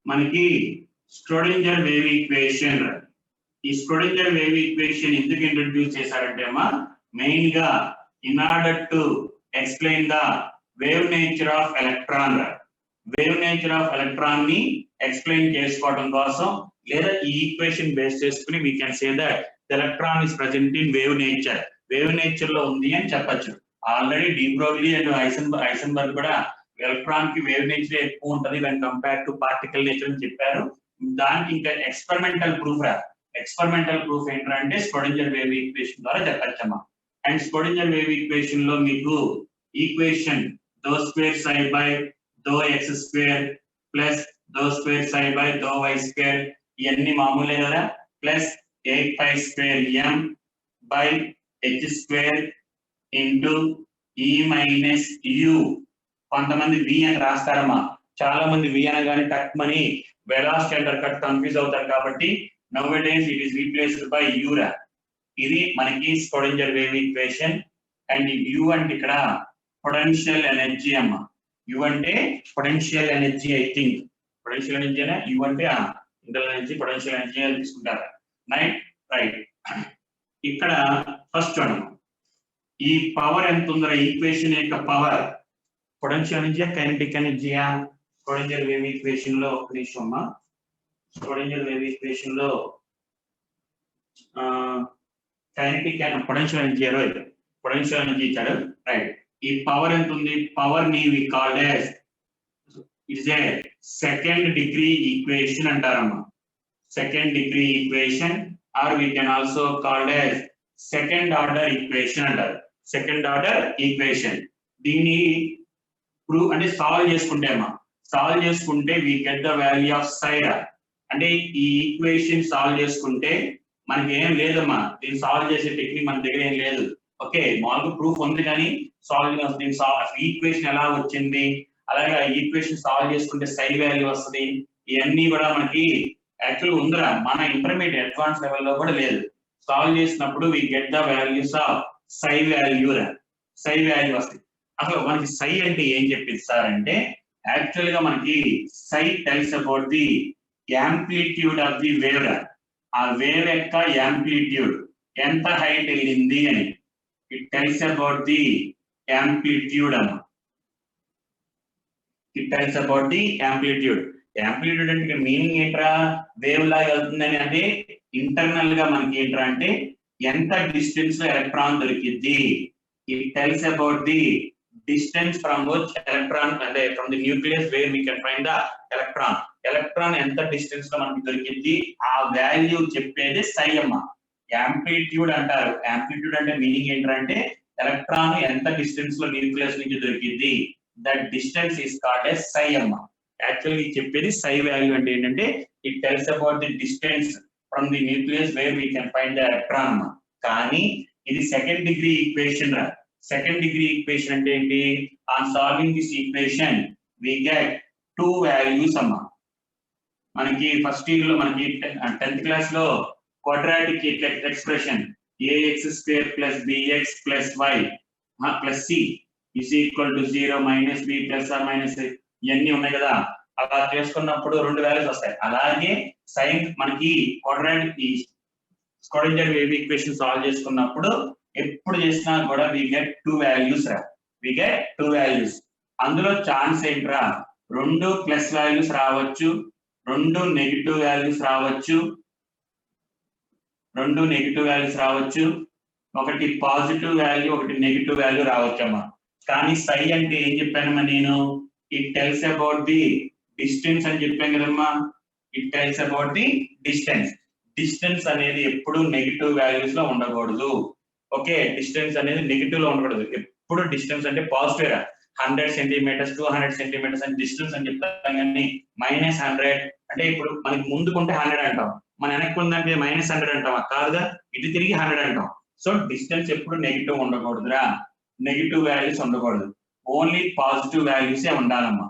మనకి స్క్రోడింగర్ వేవ్ ఈక్వేషన్, ఈ స్క్రోడింగర్ వేవ్ ఈక్వేషన్ ఎందుకు ఇంట్రడ్యూస్ చేశారంటే అమ్మా, మెయిన్ గా in order to explain the wave nature of electron. Wave nature of electron ని ఎక్స్ప్లెయిన్ చేసుకోవడం కోసం, లేదా ఈ ఈక్వేషన్ బేస్ చేసుకుని we can say that electron is present in wave nature లో ఉంది అని చెప్పచ్చు. ఆల్రెడీ డి బ్రోగ్లీ అండ్ ఐసెన్బర్గ్ కూడా ఎలక్ట్రాన్ కి వేవ్ నేచర్ ఎక్కువ ఉంటది when compare to particle nature అని చెప్పారు. దానికి ఇంకా ఎక్స్పెరిమెంటల్ ప్రూఫ్ ఏంటంటే స్క్రోడింగర్ వేవ్ ఈక్వేషన్ ద్వారా చెప్పచ్చమ్మా. అండ్ స్క్రోడింగర్ వేవ్ ఈక్వేషన్ లో మీకు ఈక్వేషన్ ∂2 ∂x² ప్లస్ ∂2 ∂y² ఇవన్నీ మామూలే కదా, ప్లస్ 8π² m/h² ఇంటూ E-u. కొంతమంది వి అని రాస్తారమ్మా, చాలా మంది వి అనగానే టక్మని వెలాసిటీ అండర్ కట్ కన్ఫ్యూజ్ అవుతారు. కాబట్టి nowadays it is replaced by u. ఇది మనకి Schrödinger wave equation. And u అంటే ఇక్కడ పొటెన్షియల్ ఎనర్జీ అమ్మా. u అంటే potential energy, I think potential energy అనే u అంటే ఇంటర్నల్ ఎనర్జీ, పొటెన్షియల్ ఎనర్జీ అని తీసుకుంటారు. రైట్, ఇక్కడ ఫస్ట్ చూడండి, ఈ పవర్ ఎంత ఉందో ఈక్వేషన్ యొక్క పవర్ పొటెన్షియల్ ఎనర్జీ కైనెటిక్ ఎనర్జీయా? స్క్రోడింగర్ వేవ్ ఈక్వేషన్ లో ఒక నిమిషం అమ్మా. స్క్రోడింగర్ వేవ్ ఈక్వేషన్ లో కైనెటిక్ అండ్ పొటెన్షియల్ ఎనర్జీ ఇచ్చాడు. రైట్, ఈ పవర్ ఎంత ఉంది? పవర్ ని we called as it's a second degree equation అంటారమ్మా. Second degree equation or we can also called as second order equation అంటారు. Second order equation. దీన్ని prove అంటే solve చేసుకుంటే we get the value of సైరా. అంటే ఈ equation solve చేసుకుంటే మనకి ఏం లేదమ్మా, దీన్ని సాల్వ్ చేసే టెక్నిక్ మన దగ్గర ఏం లేదు. ఓకే, మామూలుగా ప్రూఫ్ ఉంది కానీ సాల్వ్ వస్తుంది, ఈక్వేషన్ ఎలా వచ్చింది, అలాగే ఆ ఈక్వేషన్ సాల్వ్ చేసుకుంటే సై వాల్యూ వస్తుంది. ఇవన్నీ కూడా మనకి యాక్చువల్ ఉందిరా, మన ఇంటర్మీడియట్ అడ్వాన్స్ లెవెల్లో కూడా లేదు. సాల్వ్ చేసినప్పుడు we get the values of psi value రా, సై వాల్యూ వస్తుంది. అసలు మనకి సై అంటే ఏం చెప్పింది సార్ అంటే, యాక్చువల్ గా మనకి psi tells about the amplitude of the wave రా. ఆ వేవ్ యొక్క యాంప్లిట్యూడ్ ఎంత హైట్ వెళ్ళింది అని, it tells about the amplitude అన్న. It tells about the amplitude. Amplitude అంటే మీనింగ్ ఏంట్రా, వేవ్ లాగా వెళ్తుందని. అంటే ఇంటర్నల్ గా మనకి ఏంట్రా అంటే ఎంత డిస్టెన్స్ లో ఎలక్ట్రాన్ దొరికింది. It tells about the distance from which electron, అంటే from the nucleus where we can find the electron. Electron ఎంత డిస్టెన్స్ లో మనకి దొరికింది, ఆ వాల్యూ చెప్పేది సై అమ్మ. యాంప్లిట్యూడ్ అంటారు. యాంప్లిట్యూడ్ అంటే మీనింగ్ ఏంటంటే ఎలక్ట్రాన్ ఎంత డిస్టెన్స్ లో న్యూక్లియస్ నుంచి దొరికింది, that distance is called as psi అమ్మ. యాక్చువల్లీ చెప్పేది సై వాల్యూ అంటే ఏంటంటే it tells about the distance from the nucleus where we can find the electron అమ్మ. కానీ ఇది సెకండ్ డిగ్రీ ఈక్వేషన్ రా. సెకండ్ డిగ్రీ ఈక్వేషన్ అంటే ఏంటి, on solving this equation we get two values అమ్మ. మనకి ఫస్ట్ ఇయర్ లో మనకి 10th క్లాస్ లో quadratic expression ax square plus bx plus y plus c is equal to 0 minus b plus R minus ఇవన్నీ ఉన్నాయి కదా. అలా చేసుకున్నప్పుడు రెండు వాల్యూస్ వస్తాయి. అలాగే సైన్ మనకి quadratic Schrodinger wave equation solve చేసుకున్నప్పుడు ఎప్పుడు చేసినా కూడా వి గెట్ టూ వాల్యూస్ రా. We get two values. అందులో ఛాన్స్ ఏంట్రా, రెండు ప్లస్ వాల్యూస్ రావచ్చు, రెండు నెగిటివ్ వాల్యూస్ రావచ్చు, రెండు నెగిటివ్ వాల్యూస్ రావచ్చు, ఒకటి పాజిటివ్ వాల్యూ ఒకటి నెగిటివ్ వాల్యూ రావచ్చమ్మా. కానీ సై అంటే ఏం చెప్పానమ్మా నేను, it tells about the distance అని చెప్పాను కదమ్మా. It tells about the distance. Distance అనేది ఎప్పుడు నెగిటివ్ వాల్యూస్ లో ఉండకూడదు. ఓకే, డిస్టెన్స్ అనేది నెగిటివ్ లో ఉండకూడదు. ఎప్పుడు డిస్టెన్స్ అంటే పాజిటివ్ రా. 100 సెంటీమీటర్స్ 200 సెంటీమీటర్స్ అని డిస్టెన్స్ అని చెప్తాం. కానీ -100 అంటే ఇప్పుడు మనకి ముందుకుంటే 100 అంటాం, మన వెనక్కి ఉందంటే -100 అంటాం కాదుగా, ఇది తిరిగి 100 అంటాం. సో డిస్టెన్స్ ఎప్పుడు నెగిటివ్ ఉండకూడదురా, నెగిటివ్ వాల్యూస్ ఉండకూడదు, ఓన్లీ పాజిటివ్ వాల్యూసే ఉండాలమ్మా.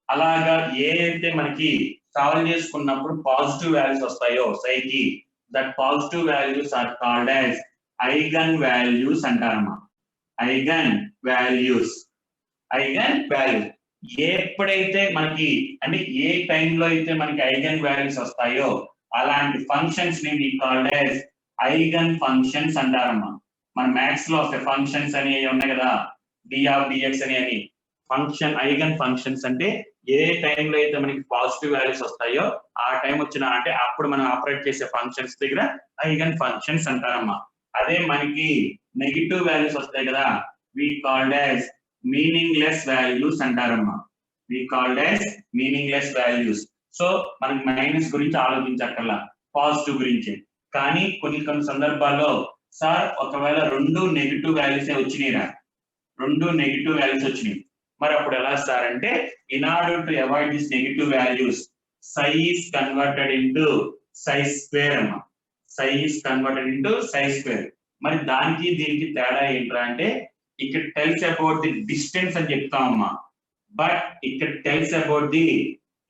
అలాగా ఏ అయితే మనకి సాల్వ్ చేసుకున్నప్పుడు పాజిటివ్ వాల్యూస్ వస్తాయో సైకి, that positive values are called as eigen values అంటారమ్మా. Eigen values, eigen values. ఎప్పుడైతే మనకి అంటే ఏ టైంలో అయితే మనకి ఐగన్ వాల్యూస్ వస్తాయో అలాంటి ఫంక్షన్స్ ని we called as eigen functions అంటారమ్మా. మన మ్యాథ్స్ లో వస్తాయి ఫంక్షన్స్ అని ఉన్నాయి కదా, డి ఆఫ్ డిఎక్స్ అని ఫంక్షన్. ఐగన్ ఫంక్షన్స్ అంటే ఏ టైంలో అయితే మనకి పాజిటివ్ వాల్యూస్ వస్తాయో ఆ టైం వచ్చిన అంటే అప్పుడు మనం ఆపరేట్ చేసే ఫంక్షన్స్ దగ్గర ఐగన్ ఫంక్షన్స్ అంటారమ్మా. అదే మనకి నెగిటివ్ వాల్యూస్ వస్తాయి కదా, we called as meaningless values అంటారమ్మా. We called as meaningless values. So మనకి మైనస్ గురించి ఆలోచించక్కర్లా, పాజిటివ్ గురించి. కానీ కొన్ని సందర్భాల్లో సార్ ఒకవేళ రెండు నెగిటివ్ వాల్యూసే వచ్చినాయిరా, రెండు నెగిటివ్ వాల్యూస్ వచ్చినాయి, మరి అప్పుడు ఎలా సార్ అంటే, in order to avoid this negative values psi is converted into psi square అమ్మా. Psi is converted into psi square. మరి దానికి దీనికి తేడా ఏంట్రా అంటే, ఇక్కడ టెల్స్ అబౌట్ ది డిస్టెన్స్ అని చెప్తామమ్మా, బట్ ఇక్కడ tells about the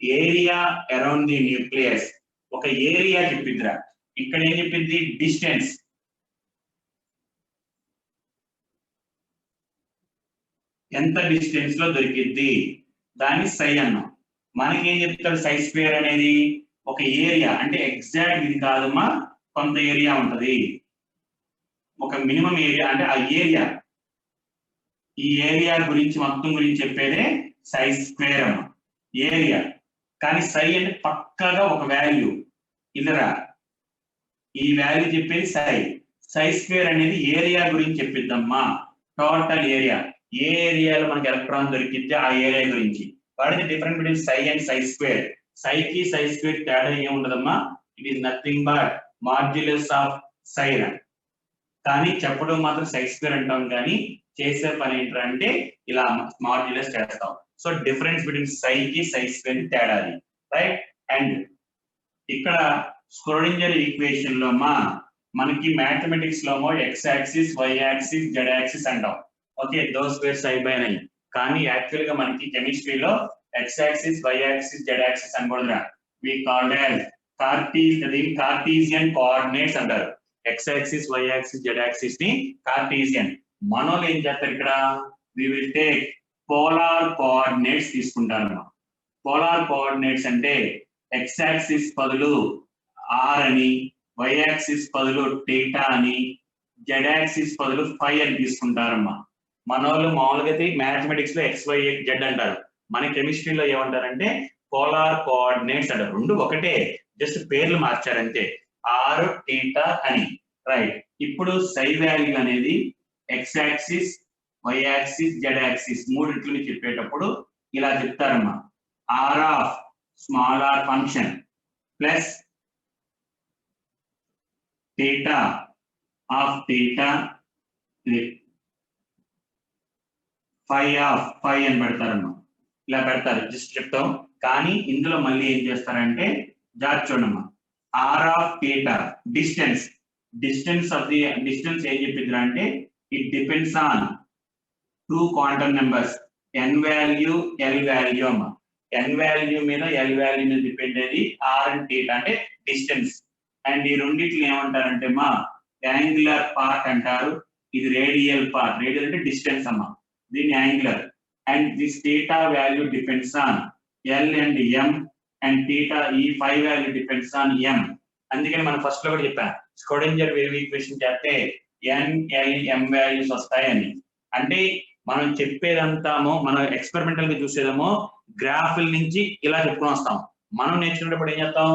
area around the nucleus. ఒక ఏరియా చెప్పిద్దిరా, ఇక్కడ ఏం చెప్పింది డిస్టెన్స్. ఎంత డిస్టెన్స్ లో దొరికిద్ది దాన్ని సై అన్నాం. మనకేం చెప్తాడు సై స్క్వేర్ అనేది, ఒక ఏరియా అంటే ఎగ్జాక్ట్ ఇది కాదమ్మా, కొంత ఏరియా ఉంటది, ఒక మినిమం ఏరియా అంటే ఆ ఏరియా, ఈ ఏరియా గురించి మొత్తం గురించి చెప్పేదే సై స్క్వేర్ అమ్మా, ఏరియా. కానీ సై అంటే పక్కగా ఒక వాల్యూ ఇదరా, ఈ వాల్యూ చెప్పేది సై. సై స్క్వేర్ అనేది ఏరియా గురించి చెప్పిద్దమ్మా, టోటల్ ఏరియా. ఏ ఏరియాలో మనకి ఎలక్ట్రాన్ దొరికితే ఆ ఏరియా గురించి. What is the difference between psi and psi square? సైకి సై స్క్వేర్ తేడా ఏమి ఉండదమ్మా, it is nothing but modulus of psi. కానీ చెప్పడం మాత్రం సై స్క్వేర్ అంటాం, కానీ చేసే పని ఏంటంటే ఇలా మాడ్యులస్ చేస్తాం. సో డిఫరెన్స్ బిట్వీన్ సైకి సై స్క్వేర్ తేడాది, రైట్. అండ్ ఇక్కడ స్క్రోడింజర్ ఈక్వేషన్ లో మనకి మ్యాథమెటిక్స్ లో x axis y axis z axis అంటాం. ఓకే దోస్ స్క్వేర్స్ అయిపోయినాయి. కానీ యాక్చువల్ గా మనకి కెమిస్ట్రీలో x axis y axis z axis అని కూడా we called as Cartesian coordinates అంటారు. X axis y axis z axis ని కార్టీసియన్. మనోళ్ళు ఏం చేస్తారు ఇక్కడ we will take polar coordinates తీసుకుంటారు. పోలార్ కోఆర్డినేట్స్ అంటే ఎక్స్ యాక్సిస్ బదులు ఆర్ అని, వై యాక్సిస్ బదులు థీటా అని, జెడ్ యాక్సిస్ బదులు ఫై అని తీసుకుంటారమ్మా. మనోళ్ళు మామూలుగా మ్యాథమెటిక్స్ లో ఎక్స్ వై జెడ్ అంటారు. మన కెమిస్ట్రీలో ఏమంటారంటే పోలార్ కోఆర్డినేట్స్ అంటారు. రెండు ఒకటే, జస్ట్ పేర్లు మార్చారంతే, ఆర్ థీటా అని. రైట్. ఇప్పుడు సై వాల్యూ అనేది x axis y axis z axis మూడింటిని చెప్పేటప్పుడు ఇలా చెప్తారమ్మా. R of small r function plus theta of theta phi of phi అని పెడతారమ్మా. ఇలా పెడతారు, జస్ట్ చెప్తాం. కానీ ఇందులో మళ్ళీ ఏం చేస్తారంటే జాగ్రత్త చూడమ్మా. R of theta distance of the distance ఏం చెప్పిందిరా అంటే it depends on two quantum numbers n value L value అమ్మా. ఎన్ వాల్యూ మీద ఎల్ వాల్యూ మీద డిపెండ్ అయ్యేది ఆర్ అండ్ థీటా అంటే డిస్టెన్స్. అండ్ ఈ రెండింటిని ఏమంటారంటే మా యాంగులర్ పార్ట్ అంటారు. ఇది రేడియల్ పార్ట్. రేడియల్ అంటే డిస్టెన్స్ అమ్మా, దీన్ని angular. And this theta value depends on l and m and theta ఈ ఫై వాల్యూ డిపెండ్స్ ఆన్ ఎం. అందుకని మనం ఫస్ట్ లో కూడా చెప్పాం స్క్రోడింజర్ వేవ్ ఈక్వేషన్ చేస్తే ఎన్ ఎల్ ఎం వాల్యూస్ వస్తాయని. అంటే మనం చెప్పేదంతామో మనం ఎక్స్పెరిమెంటల్ గా చూసేదేమో గ్రాఫ్ల నుంచి ఇలా చెప్పుకొని వస్తాం. మనం నేర్చుకునేటప్పుడు ఏం చేస్తాం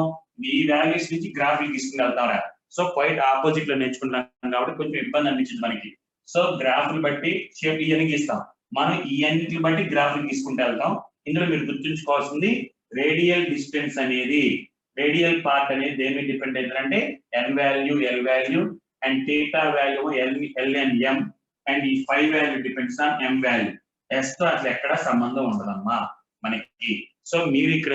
ఈ వాల్యూస్ నుంచి గ్రాఫ్లు తీసుకుని వెళ్తారా. సో క్వైట్ ఆపోజిట్ లో నేర్చుకుంటాం కాబట్టి కొంచెం ఇబ్బంది అనిపించింది మనకి. సో గ్రాఫ్లు బట్టి షేప్ ఇవన్నీ గీస్తాం. మనం ఈ అన్నిటిని బట్టి గ్రాఫ్లు తీసుకుంటూ వెళ్తాం. ఇందులో మీరు గుర్తుంచుకోవాల్సింది రేడియల్ డిస్టెన్స్ అనేది, రేడియల్ పార్ట్ అనేది దేని మీద డిపెండ్ అవుతుందంటే n value L value and theta value l and m and ఈ phi value depends on m value. ఎస్ తో అసలు ఎక్కడ సంబంధం ఉండదమ్మా మనకి. సో మీరు ఇక్కడ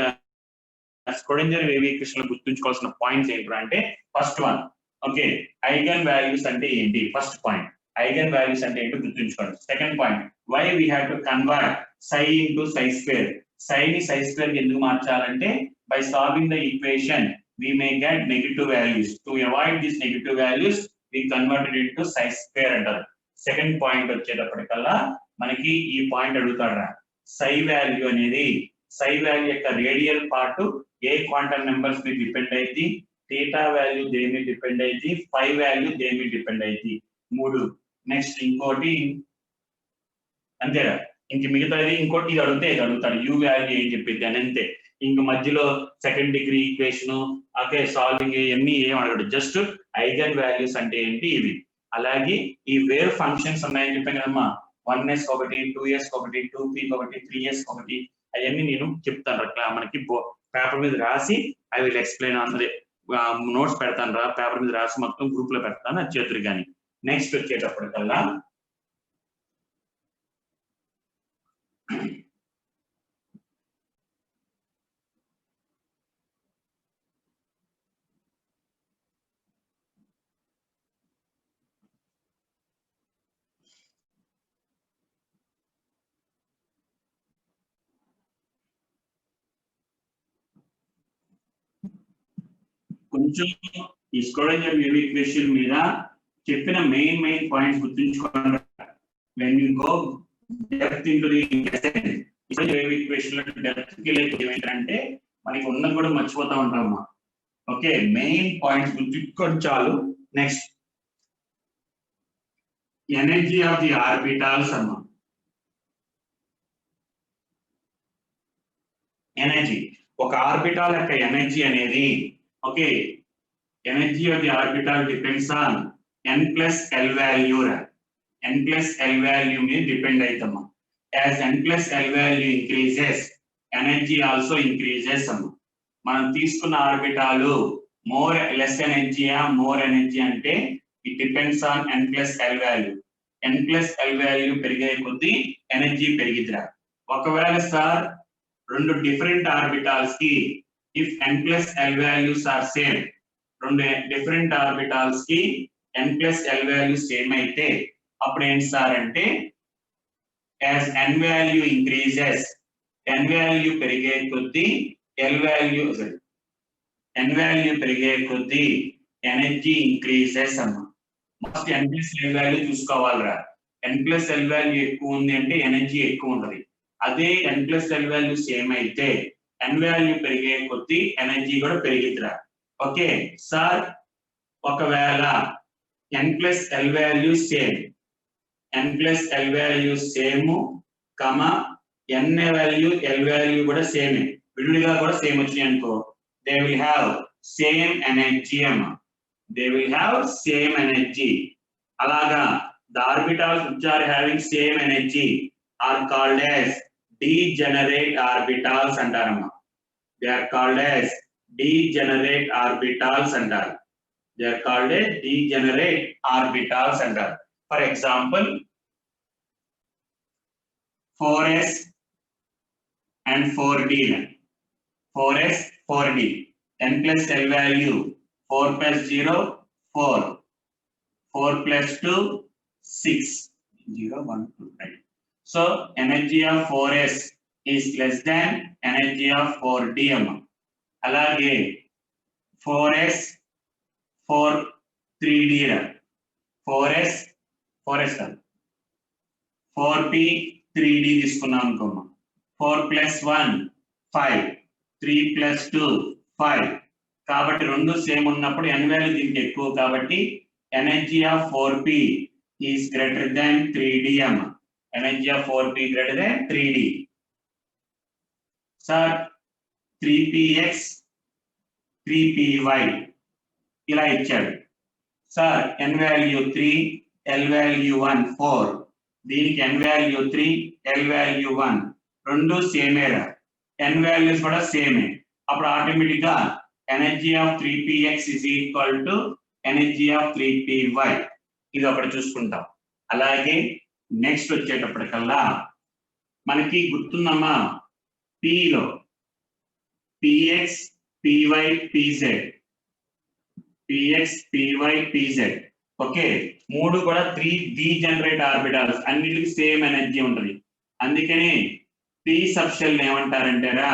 స్క్రోడింజర్ వేవ్ ఈక్వేషన్ లో గుర్తుంచుకోవాల్సిన పాయింట్స్ ఏంటి అంటే first one okay eigen values అంటే ఏంటి. ఫస్ట్ పాయింట్ ఐగన్ వాల్యూస్ అంటే ఏంటో గుర్తుంచుకోండి. Second point why we have to convert psi into psi square. Psi ని సై స్క్వేర్ కి ఎందుకు మార్చాలంటే by solving the equation we may get negative values. To avoid these negative values we converted it to psi square అంటారు. Second point వచ్చేటప్పటికల్లా మనకి ఈ point అడుగుతాడు. psi value అనేది psi value యొక్క radial part A quantum numbers మీద depend అయ్యింది, theta value దేని మీద డిపెండ్ అయ్యింది, phi వాల్యూ దేని మీద డిపెండ్ అయ్యింది. మూడు. నెక్స్ట్ ఇంకోటి అంతేగా, ఇంక మిగతాది ఇంకోటి ఇది అడిగితే ఇది అడుగుతాడు యూ వాల్యూ ఏం చెప్పింది అని అంతే. ఇంక మధ్యలో second degree equation okay solving ఇవన్నీ ఏం అడగడు, జస్ట్ ఐగన్ వాల్యూస్ అంటే ఏంటి ఇవి. అలాగే ఈ వేవ్ ఫంక్షన్స్ ఉన్నాయని చెప్పాను కదమ్మా, 1s ఒకటి 2s ఒకటి 2p ఒకటి 3s ఒకటి అవన్నీ నేను చెప్తాను అట్లా మనకి పేపర్ మీద రాసి ఐ విల్ ఎక్స్ప్లెయిన్ అన్నది నోట్స్ పెడతాను రా, పేపర్ మీద రాసి మొత్తం గ్రూప్ లో పెడతాను అది చేతురు. కానీ నెక్స్ట్ వచ్చేటప్పటికల్లా కొంచెం ఈ స్క్రోడింజర్ వేవ్ ఈక్వేషన్ మీద చెప్పిన మెయిన్ పాయింట్స్ గుర్తుంచుకోండి. when you go depth into the Schrodinger wave equation లో డెప్త్ కి వెళ్ళి ఏమంటే మనకి ఉన్నది కూడా మర్చిపోతా ఉంటామమ్మా. ఓకే మెయిన్ పాయింట్స్ గుర్తుంచుకోండి చాలు. Next energy of the orbitals అమ్మా. ఎనర్జీ ఒక ఆర్బిటాల్ యొక్క ఎనర్జీ అనేది okay energy of the orbital depends on n plus l value. n plus l value మీద డిపెండ్ అవుతామా. as n plus l value increases energy also increases అమ్మా. మనం తీసుకున్న ఆర్బిటాలు less ఎనర్జీయా more energy అంటే it depends on n plus l value. n plus l value పెరిగే కొద్దీ energy పెరిగిద్దిరా. ఒకవేళ sir రెండు డిఫరెంట్ ఆర్బిటాల్స్ కి if n plus l values are same, రెండు డిఫరెంట్ ఆర్బిటాల్స్ కి n plus l values same అయితే అప్పుడు ఏంటి సార్ అంటే as n value increases, n value పెరిగే కొద్దీ n value పెరిగే కొద్దీ ఎనర్జీ ఇంక్రీజెస్ అమ్మా. Must n plus l value చూసుకోవాలిరా. n ప్లస్ l వాల్యూ ఎక్కువ ఉంది అంటే ఎనర్జీ ఎక్కువ ఉంటది. అదే n plus l value same అయితే n వాల్యూ పెరిగే కొద్దీ ఎనర్జీ కూడా పెరిగిద్దిరా. ఓకే సార్, ఒకవేళ n plus l value same, n plus l value same comma n value l value కూడా సేమే, విడివిడిగా కూడా సేమ్ వచ్చినాయి అనుకో, they will have same energy అమ్మా. They will have same energy. అలాగా the orbitals which are having same energy are called as degenerate orbitals అంటారమ్మా. They are called as degenerate orbitals అంటారు. They are called as degenerate orbitals అంటారు. For example, 4s and 4d. 4s 4d, n plus l value 4 plus 0 4, 4 plus 2 6, 0 1 2, right? So energy of 4s is less than energy of 4d amma. Alage 4s 4 3d ra, 4s 4p 3d తీసుకున్నాం అనుకోమా. 4 plus 1 5, 3 plus 2 5. కాబట్టి రెండు same ఉన్నప్పుడు n value దీనికి ఎక్కువ కాబట్టి energy of 4p is greater than 3d amma. Energy of 4p greater than 3d. Sir, 3px 3py ఇలా ఇచ్చాడు. Sir n value 3, l value 1 4, దీనికి n వాల్యూ 3, l వాల్యూ 1 రెండు సేమేరా, n వాల్యూస్ కూడా సేమే. అప్పుడు ఆటోమేటిక్ గా energy of 3px is equal to energy of 3py. ఇది ఒకటి చూసుకుంటాం. అలాగే నెక్స్ట్ వచ్చేటప్పటికల్లా మనకి గుర్తుందమ్మా, పిలో px py pz, px py pz. Okay, మూడు కూడా 3 డీజనరేట్ ఆర్బిటాల్స్, అన్నిటికీ సేమ్ ఎనర్జీ ఉంటుంది. అందుకని p సబ్షెల్ ఏమంటారంటేరా,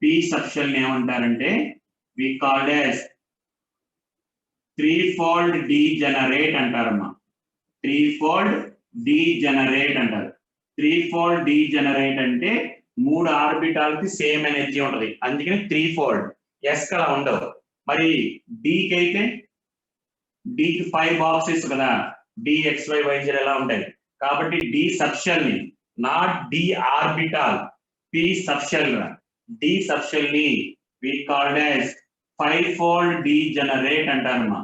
p సబ్షెల్ ఏమంటారంటే we called as threefold degenerate అంటారమ్మా. త్రీఫోల్డ్ డీజనరేట్ అంటారు. త్రీఫోల్డ్ డీజనరేట్ అంటే మూడు ఆర్బిటాల్ కి సేమ్ ఎనర్జీ ఉంటది, అందుకని త్రీఫోల్డ్. ఎస్ కలా ఉండవు. మరి డికి అయితే డికి 5 బాక్సెస్ కదా, dxy yz ఎలా ఉంటాయి కాబట్టి డి సబ్షెల్ ని, not d orbital, p subshell. D subshell ని we called as 5-fold degenerate అంటారమ్మా.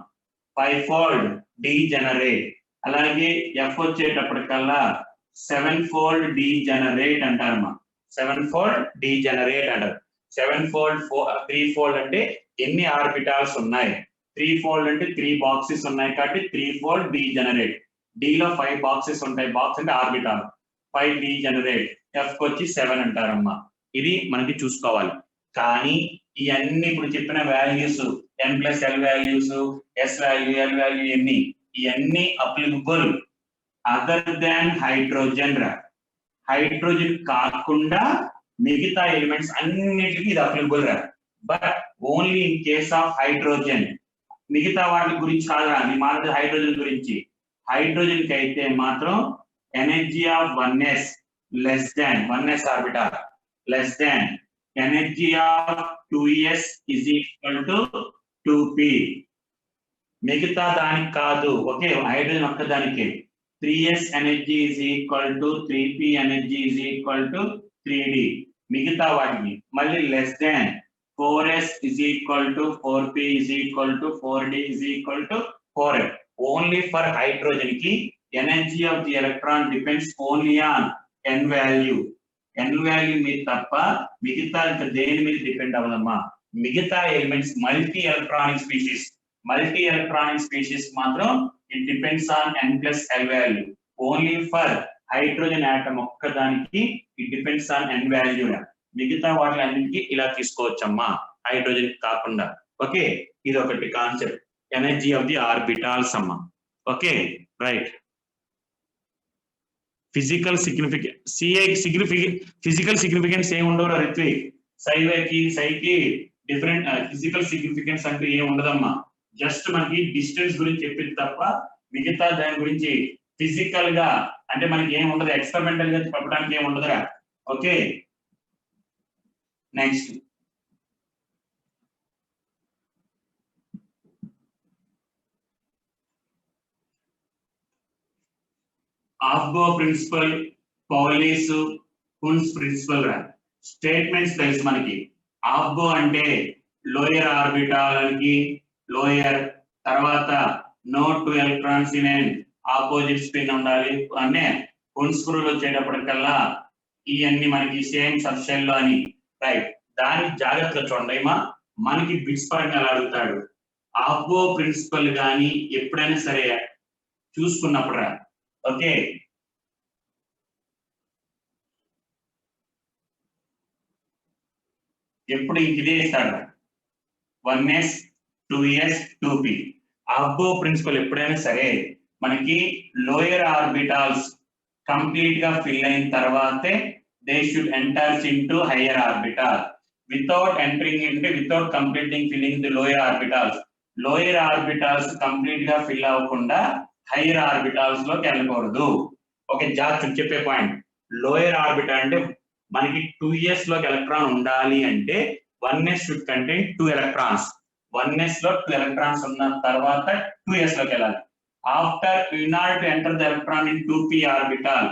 5-fold degenerate. అలాగే ఎఫ్ వచ్చేటప్పటికల్లా 7-fold డీజనరేట్ అంటారమ్మా. 7-fold డీజనరేట్ అంటారు. 7-fold 3-fold అంటే ఎన్ని ఆర్బిటాల్స్ ఉన్నాయి, 3-fold అంటే 3 బాక్సెస్ ఉన్నాయి కాబట్టి 3-fold డీజనరేట్. డిలో 5 బాక్సెస్ ఉంటాయి, బాక్స్ అంటే ఆర్బిటాల్, 5 డీజనరేట్. ఎఫ్ వచ్చి 7 అంటారమ్మా. ఇది మనకి చూసుకోవాలి. కానీ ఇవన్నీ ఇప్పుడు చెప్పిన values, n plus l values, s value, l value, ఇవన్నీ అప్లికబుల్ అదర్ దాన్ హైడ్రోజన్ రా. హైడ్రోజన్ కాకుండా మిగతా ఎలిమెంట్స్ అన్నిటికీ ఇది అప్లికబుల్ రా. But only in case of hydrogen. మిగతా వాటి గురించి కాదురా, నీ మాట హైడ్రోజన్ గురించి. హైడ్రోజన్ కి అయితే మాత్రం energy of 1s less than 1s orbital less than energy of 2s is equal to 2p. మిగతా దానికి కాదు. ఓకే, హైడ్రోజన్ ఒక్క దానికి 3s energy is equal to 3p energy is equal to 3d. మిగతా వాటికి మళ్ళీ less than 4s is equal to 4p is equal to 4d is equal to 4f. Only for hydrogen కి energy of the electron depends only on n value. n value మీద తప్ప మిగతా ఇంకా దేని మీద డిపెండ్ అవ్వదమ్మా. మిగతా ఎలిమెంట్స్ మల్టీ ఎలక్ట్రానిక్ స్పీషీస్ మాత్రం it depends on n plus l value. Only for hydrogen atom ఒక్కదానికి it depends on n value. మిగతా వాటి అన్నింటికి ఇలా తీసుకోవచ్చమ్మా, హైడ్రోజన్ కాకుండా. ఓకే, ఇది ఒకటి concept, energy of the orbitals అమ్మా. Okay right. Physical physical significance ఏమి ఉండవు రిత్విక్. సైకి డిఫరెంట్ ఫిజికల్ సిగ్నిఫికెన్స్ అంటే ఏం ఉండదమ్మా. జస్ట్ మనకి డిస్టెన్స్ గురించి చెప్పింది తప్ప మిగతా దాని గురించి ఫిజికల్ గా అంటే మనకి ఏం ఉండదు, ఎక్స్పెరిమెంటల్ గా చెప్పడానికి ఏం ఉండదురా. Okay next Aufbau principle, Pauli's, కున్స్ ప్రిన్సిపల్ రా. స్టేట్మెంట్స్ తెలుసు మనకి. ఆఫ్బో అంటే లోయర్ ఆర్బిటాలకి లోయర్, తర్వాత no 2 electrons in and opposite spin ఉండాలి అనే. కున్స్క్రూలు వచ్చేటప్పటికల్లా ఇవన్నీ మనకి సేమ్ సబ్షెల్ లో అని. రైట్, దాన్ని జాగ్రత్తగా చూడండి మా. మనకి బిట్స్ పరంగా ఎలా అడుగుతాడు. ఆఫ్బో ప్రిన్సిపల్ కానీ ఎప్పుడైనా సరే చూసుకున్నప్పుడు రా. ఓకే ఎప్పుడు ఇదే ఇస్తాడు 1s 2s 2p. ఆఫ్బో ప్రిన్సిపల్ ఎప్పుడైనా సరే మనకి లోయర్ ఆర్బిటాల్స్ కంప్లీట్ గా ఫిల్ అయిన తర్వాతే they should enters into higher orbital. Without completing filling the lower orbitals. Lower orbitals complete గా ఫిల్ అవ్వకుండా హైయర్ ఆర్బిటాల్స్ లోకి వెళ్ళకూడదు. ఓకే జాగ్రత్త చెప్పే పాయింట్. లోయర్ ఆర్బిటాల్ అంటే మనకి 2s లోకి ఎలక్ట్రాన్ ఉండాలి అంటే 1s should contain 2 electrons. 1s లో 2 ఎలక్ట్రాన్స్ ఉన్న తర్వాత 2s లోకి వెళ్ళాలి. After in order to enter the electron in 2p orbital,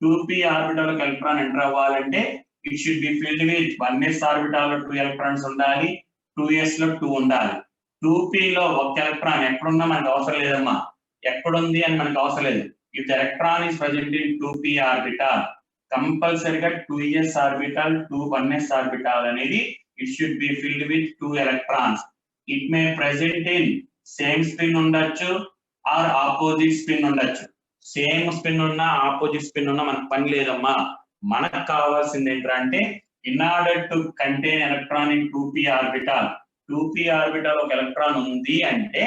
2p orbital లోకి ఎలక్ట్రాన్ ఎంటర్ అవ్వాలంటే it should be filled with 1s orbital లో 2 ఎలక్ట్రాన్స్ ఉండాలి, 2s లో 2 ఉండాలి. 2p లో ఒక ఎలక్ట్రాన్ ఎక్కడున్నా మనకు అవసరం లేదమ్మా. ఎక్కడుంది అని మనకు అవసరం లేదు. If the electron is present in 2p orbital కంపల్సరీగా 2s ఆర్బిటాల్ 1s ఆర్బిటాల్ అనేది it should be filled with 2 electrons. It may present in same spin ఉండొచ్చు ఆర్ ఆపోజిట్ స్పిన్ ఉండొచ్చు. సేమ్ స్పిన్ ఉన్నా ఆపోజిట్ స్పిన్ ఉన్నా మనకు పని లేదమ్మా. మనకు కావాల్సింది ఏంటంటే in order to contain electron in 2p orbital, 2p orbital ఒక ఎలక్ట్రాన్ ఉంది అంటే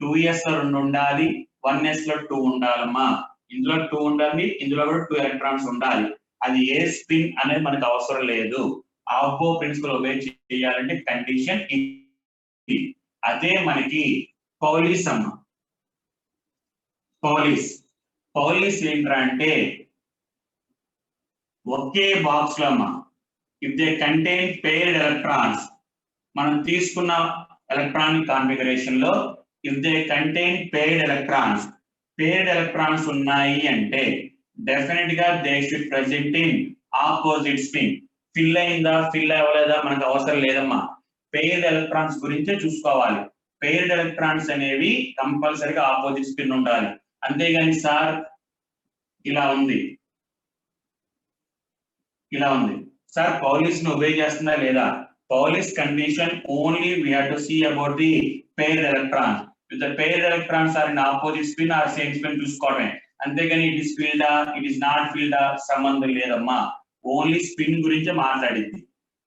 2s లో 2 ఉండాలి, 1s లో 2 ఉండాలమ్మా. ఇందులో 2 ఉండాలి, ఇందులో కూడా 2 ఎలక్ట్రాన్స్ ఉండాలి. అది ఏ స్పిన్ అనేది మనకు అవసరం లేదు. ఆఫ్బో ప్రిన్సిపల్ ఒబే చేయాలంటే కండిషన్ ఇది. అదే మనకి పౌలీస్ అమ్మ. పౌలీస్ ఏంటంటే ఒకే బాక్స్ లో అమ్మా if they contain paired electrons, మనం తీసుకున్న ఎలక్ట్రానిక్ కాన్ఫిగరేషన్ లో if they contain paired electrons ఉన్నాయి అంటే డెఫినెట్ గా they should present in opposite spin. Fill అయిందా ఫిల్ అవ్వలేదా మనకు అవసరం లేదమ్మా. పేర్డ్ ఎలక్ట్రాన్స్ గురించే చూసుకోవాలి. పేర్డ్ ఎలక్ట్రాన్స్ అనేవి కంపల్సరీగా ఆపోజిట్ స్పిన్ ఉండాలి. అంతేగాని సార్ ఇలా ఉంది సార్ పౌలీస్ ను ఒబే చేస్తుందా లేదా. Pauli's condition only we have to see about the paired electrons. If the paired electrons are in opposite spin or same spin చూసుకోవడమే. అంతేగాని ఇట్ ఇస్ ఫీల్డా ఇట్ ఇస్ నాట్ ఫీల్డా సంబంధం లేదమ్మా. ఓన్లీ స్పిన్ గురించి మాట్లాడింది.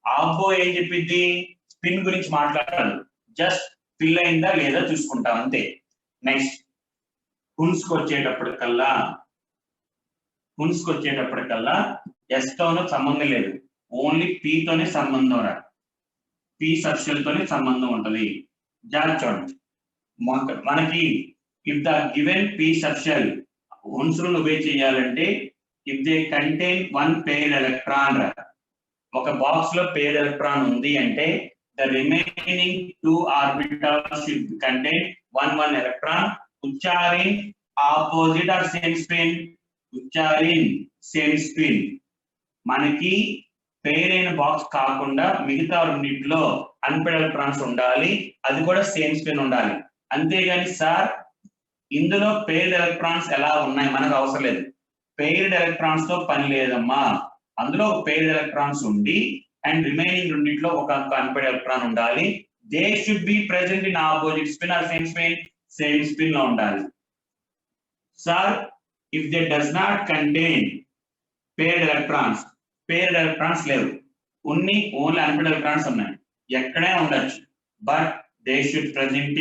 ఆఫ్బో ఏం చెప్పింది స్పిన్ గురించి మాట్లాడాలి, జస్ట్ ఫిల్ అయిందా లేదా చూసుకుంటాం అంతే. నెక్స్ట్ కున్స్కి వచ్చేటప్పటికల్లా ఎస్ తోనూ సంబంధం లేదు, ఓన్లీ పి తోనే సంబంధం రా. పి సబ్షెల్ తోనే సంబంధం ఉంటది. జాగ్రత్త చూడండి మనకి if the given p subshell ఉన్స్ను ఒబే చేయాలంటే if they contain 1 paired electron రా. ఒక బాక్స్ లో పేర్డ్ ఎలక్ట్రాన్ ఉంది అంటే the remaining 2 orbitals should contain 1 electron which are in opposite or same spin, మనకి పేర్ అయిన బాక్స్ కాకుండా మిగతా రెండింటిలో అన్పేర్డ్ ఎలక్ట్రాన్స్ ఉండాలి, అది కూడా సేమ్ స్పిన్ ఉండాలి. అంతేగాని సార్ ఇందులో పేర్డ్ ఎలక్ట్రాన్స్ ఎలా ఉన్నాయి మనకు అవసరం లేదు. పేర్డ్ ఎలక్ట్రాన్స్ తో పని లేదమ్మా. అందులో పేర్డ్ ఎలక్ట్రాన్స్ ఉండి అండ్ రిమైనింగ్ రెండింటిలో ఒక అన్పేర్డ్ ఎలక్ట్రాన్ ఉండాలి. They should be present in opposite spin or same spin లో ఉండాలి. Sir if they does not contain paired electrons లేవు, ఓన్లీ అన్పేర్డ్ ఎలక్ట్రాన్స్ ఉన్నాయి, ఎక్కడైనా ఉండొచ్చు, but they should present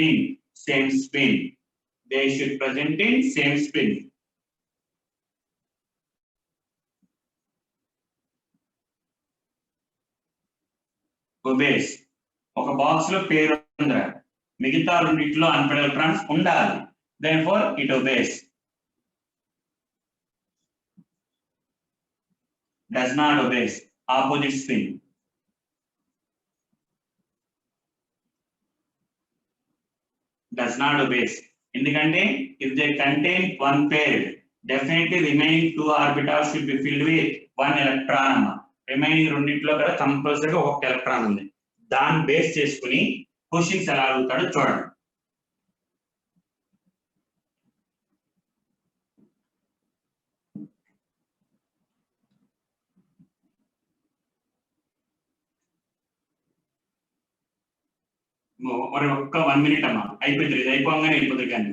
in same spin. ఒబేస్. ఒక బాక్స్ లో పేరు ఉందిరా, మిగతా రెండిట్లో అన్పెయిడ్ ఎలక్ట్రాన్స్ ఉండాలి, therefore it obeys. Does not obeys, opposite spin. Does not obeys ఎందుకంటే if they contain one pair, definitely remaining two orbitals should be filled with one electron. Remaining రెండింటిలో కూడా కంపల్సరీగా ఒక ఎలక్ట్రాన్ ఉంది. దాన్ని బేస్ చేసుకుని questions ఎలా అడుగుతాడో చూడండి. మరి ఒక్క 1 minute అమ్మా, అయిపోయింది, ఇది అయిపోగానే అయిపోతుంది. కానీ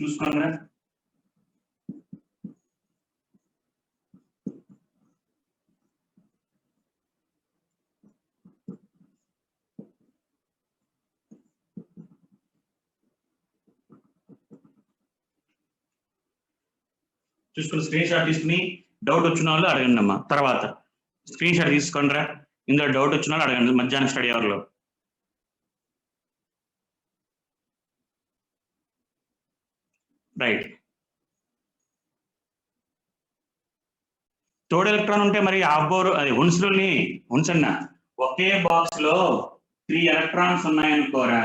చూసుకోండి. చూసుకుని స్క్రీన్ షాట్ తీసుకుని డౌట్ వచ్చిన వాళ్ళు అడగండి అమ్మా. తర్వాత స్క్రీన్ షాట్ తీసుకోండి రా, ఇందులో డౌట్ వచ్చిన వాళ్ళు అడగండి మధ్యాహ్నం స్టడీ అవర్లో. రైట్. థర్డ్ ఎలక్ట్రాన్ ఉంటే మరి హాఫ్ బోర్ అది హున్స్ అన్న ఒకే బాక్స్ లో 3 ఎలక్ట్రాన్స్ ఉన్నాయనుకోరా,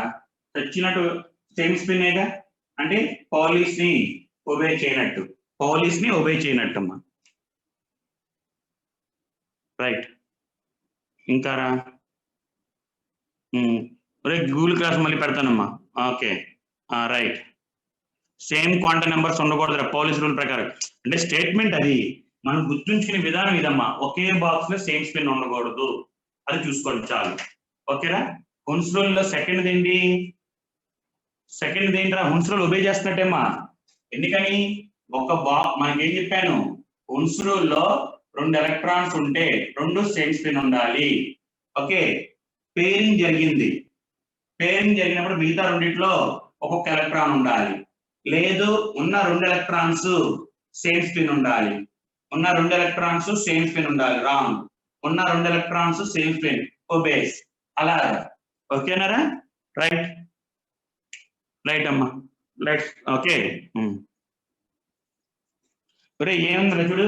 వచ్చినట్టు సేమ్ స్పిన్నేగా, అంటే పౌలీస్ ని ఒబే చేయనట్టు అమ్మా. రైట్. ఇంకా రా గూగుల్ క్లాస్ మళ్ళీ పెడతానమ్మా. Okay right. Same quantum numbers ఉండకూడదు పౌలీస్ రూల్ ప్రకారం. అంటే స్టేట్మెంట్ అది మనం గుర్తుంచుకునే విధానం ఇదమ్మా, ఒకే బాక్స్ లో సేమ్ స్పిన్ ఉండకూడదు, అది చూసుకోండి చాలు. ఓకేరా. హున్స్ రూల్ లో సెకండ్ ఏంట్రా, హున్స్ రూల్ ఒబే చేస్తున్నట్టేమ్మా. ఎందుకని ఒక మనకి ఏం చెప్పాను, హున్స్ రూల్ లో 2 ఎలక్ట్రాన్స్ ఉంటే 2 సేమ్ స్పిన్ ఉండాలి. ఓకే. పేరింగ్ జరిగినప్పుడు మిగతా రెండిట్లో ఒక్కొక్క ఎలక్ట్రాన్ ఉండాలి. లేదు ఉన్న 2 ఎలక్ట్రాన్స్ సేమ్ స్పిన్ ఉండాలి. రాంగ్. ఉన్న 2 ఎలక్ట్రాన్స్ సేమ్ స్పిన్ ఒబేస్. అలాగా. ఓకేనారా. రైట్ అమ్మా. ఓకే. ఏముంది చూడు,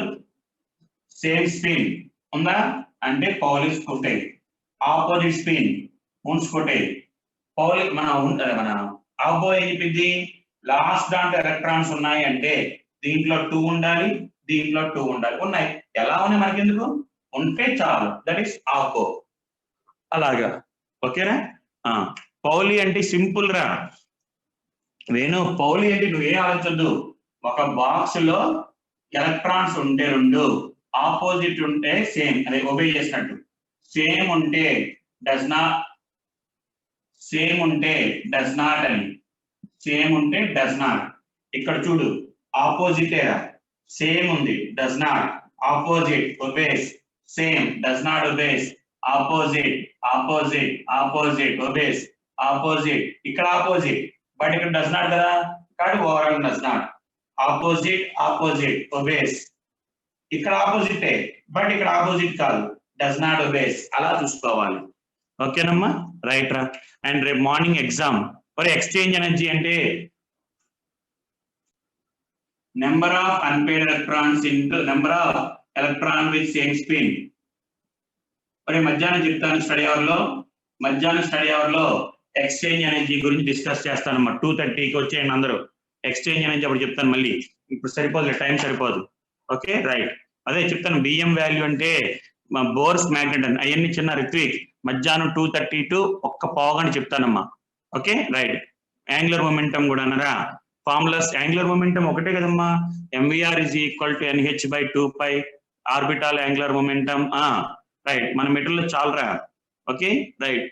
సేమ్ స్పిన్ ఉందా అంటే పౌలీస్ కొట్టేది, ఆపోజిట్ స్పిన్ హున్స్ కొట్టేది. మన ఆపో ఏం చెప్పింది, లాస్ట్ దాంట్లో ఎలక్ట్రాన్స్ ఉన్నాయి అంటే దీంట్లో 2 ఉండాలి, దీంట్లో 2 ఉండాలి. ఉన్నాయి, ఎలా ఉన్నాయి మనకెందుకు, ఉంటే చాలు, దట్ ఈస్ ఆపో. అలాగా. ఓకేరా. పౌలి అంటే సింపుల్ రా వేణు. పౌలి అంటే నువ్వేం ఆలోచొద్దు, ఒక బాక్స్ లో ఎలక్ట్రాన్స్ ఉంటే 2, ఆపోజిట్ ఉంటే సేమ్, అదే ఒబే చేసినట్టు. సేమ్ ఉంటే డస్ నాట్ అని, సేమ్ ఉంటే డస్ నాట్. ఇక్కడ చూడు ఆపోజిటేరా, సేమ్ ఉంది does not, opposite obese, same does not obese, opposite obese, opposite. ఇక్కడ ఆపోజిట్ బట్ ఇక్కడ డస్ నాట్ కదా, కాబట్టి overall does not. Opposite obese. ఇక్కడ ఆపోజిటే బట్ ఇక్కడ ఆపోజిట్ కాదు, డస్ నాట్ ఒబేస్. అలా చూసుకోవాలి. ఓకేనమ్మా. రైట్ రా. అండ్ రేపు మార్నింగ్ ఎగ్జామ్ మరి ఎక్స్చేంజ్ ఎనర్జీ అంటే number of unpaired electrons into number of electron with same spin. మరి మధ్యాహ్నం చెప్తాను స్టడీ అవర్ లో ఎక్స్చేంజ్ ఎనర్జీ గురించి డిస్కస్ చేస్తానమ్మా. 2:30కి వచ్చేయండి అందరూ. ఎక్స్చేంజ్ ఎనర్జీ అప్పుడు చెప్తాను. మళ్ళీ ఇప్పుడు సరిపోదు, టైం సరిపోదు. Okay right. అదే చెప్తాను బిఎం వాల్యూ అంటే బోర్స్ మ్యాగ్నెట్ అని అవన్నీ చిన్న రిత్విక్ మధ్యాహ్నం 2:30 టు 1:15 చెప్తానమ్మా. Okay right. యాంగులర్ మొమెంటం కూడా అన్నారా? ఫార్ములాస్ యాంగులర్ మొమెంటం ఒకటే కదమ్మా. MVR is equal to NH/2π orbital angular momentum. Right. మన మెటీరియల్ చాలరా. Okay right.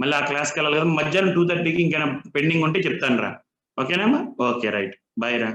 మళ్ళీ ఆ క్లాస్కి వెళ్ళాలి కదా. మధ్యాహ్నం 2:30కి ఇంకా పెండింగ్ ఉంటే చెప్తాను రా. ఓకేనా? Okay right. బాయ్ రా.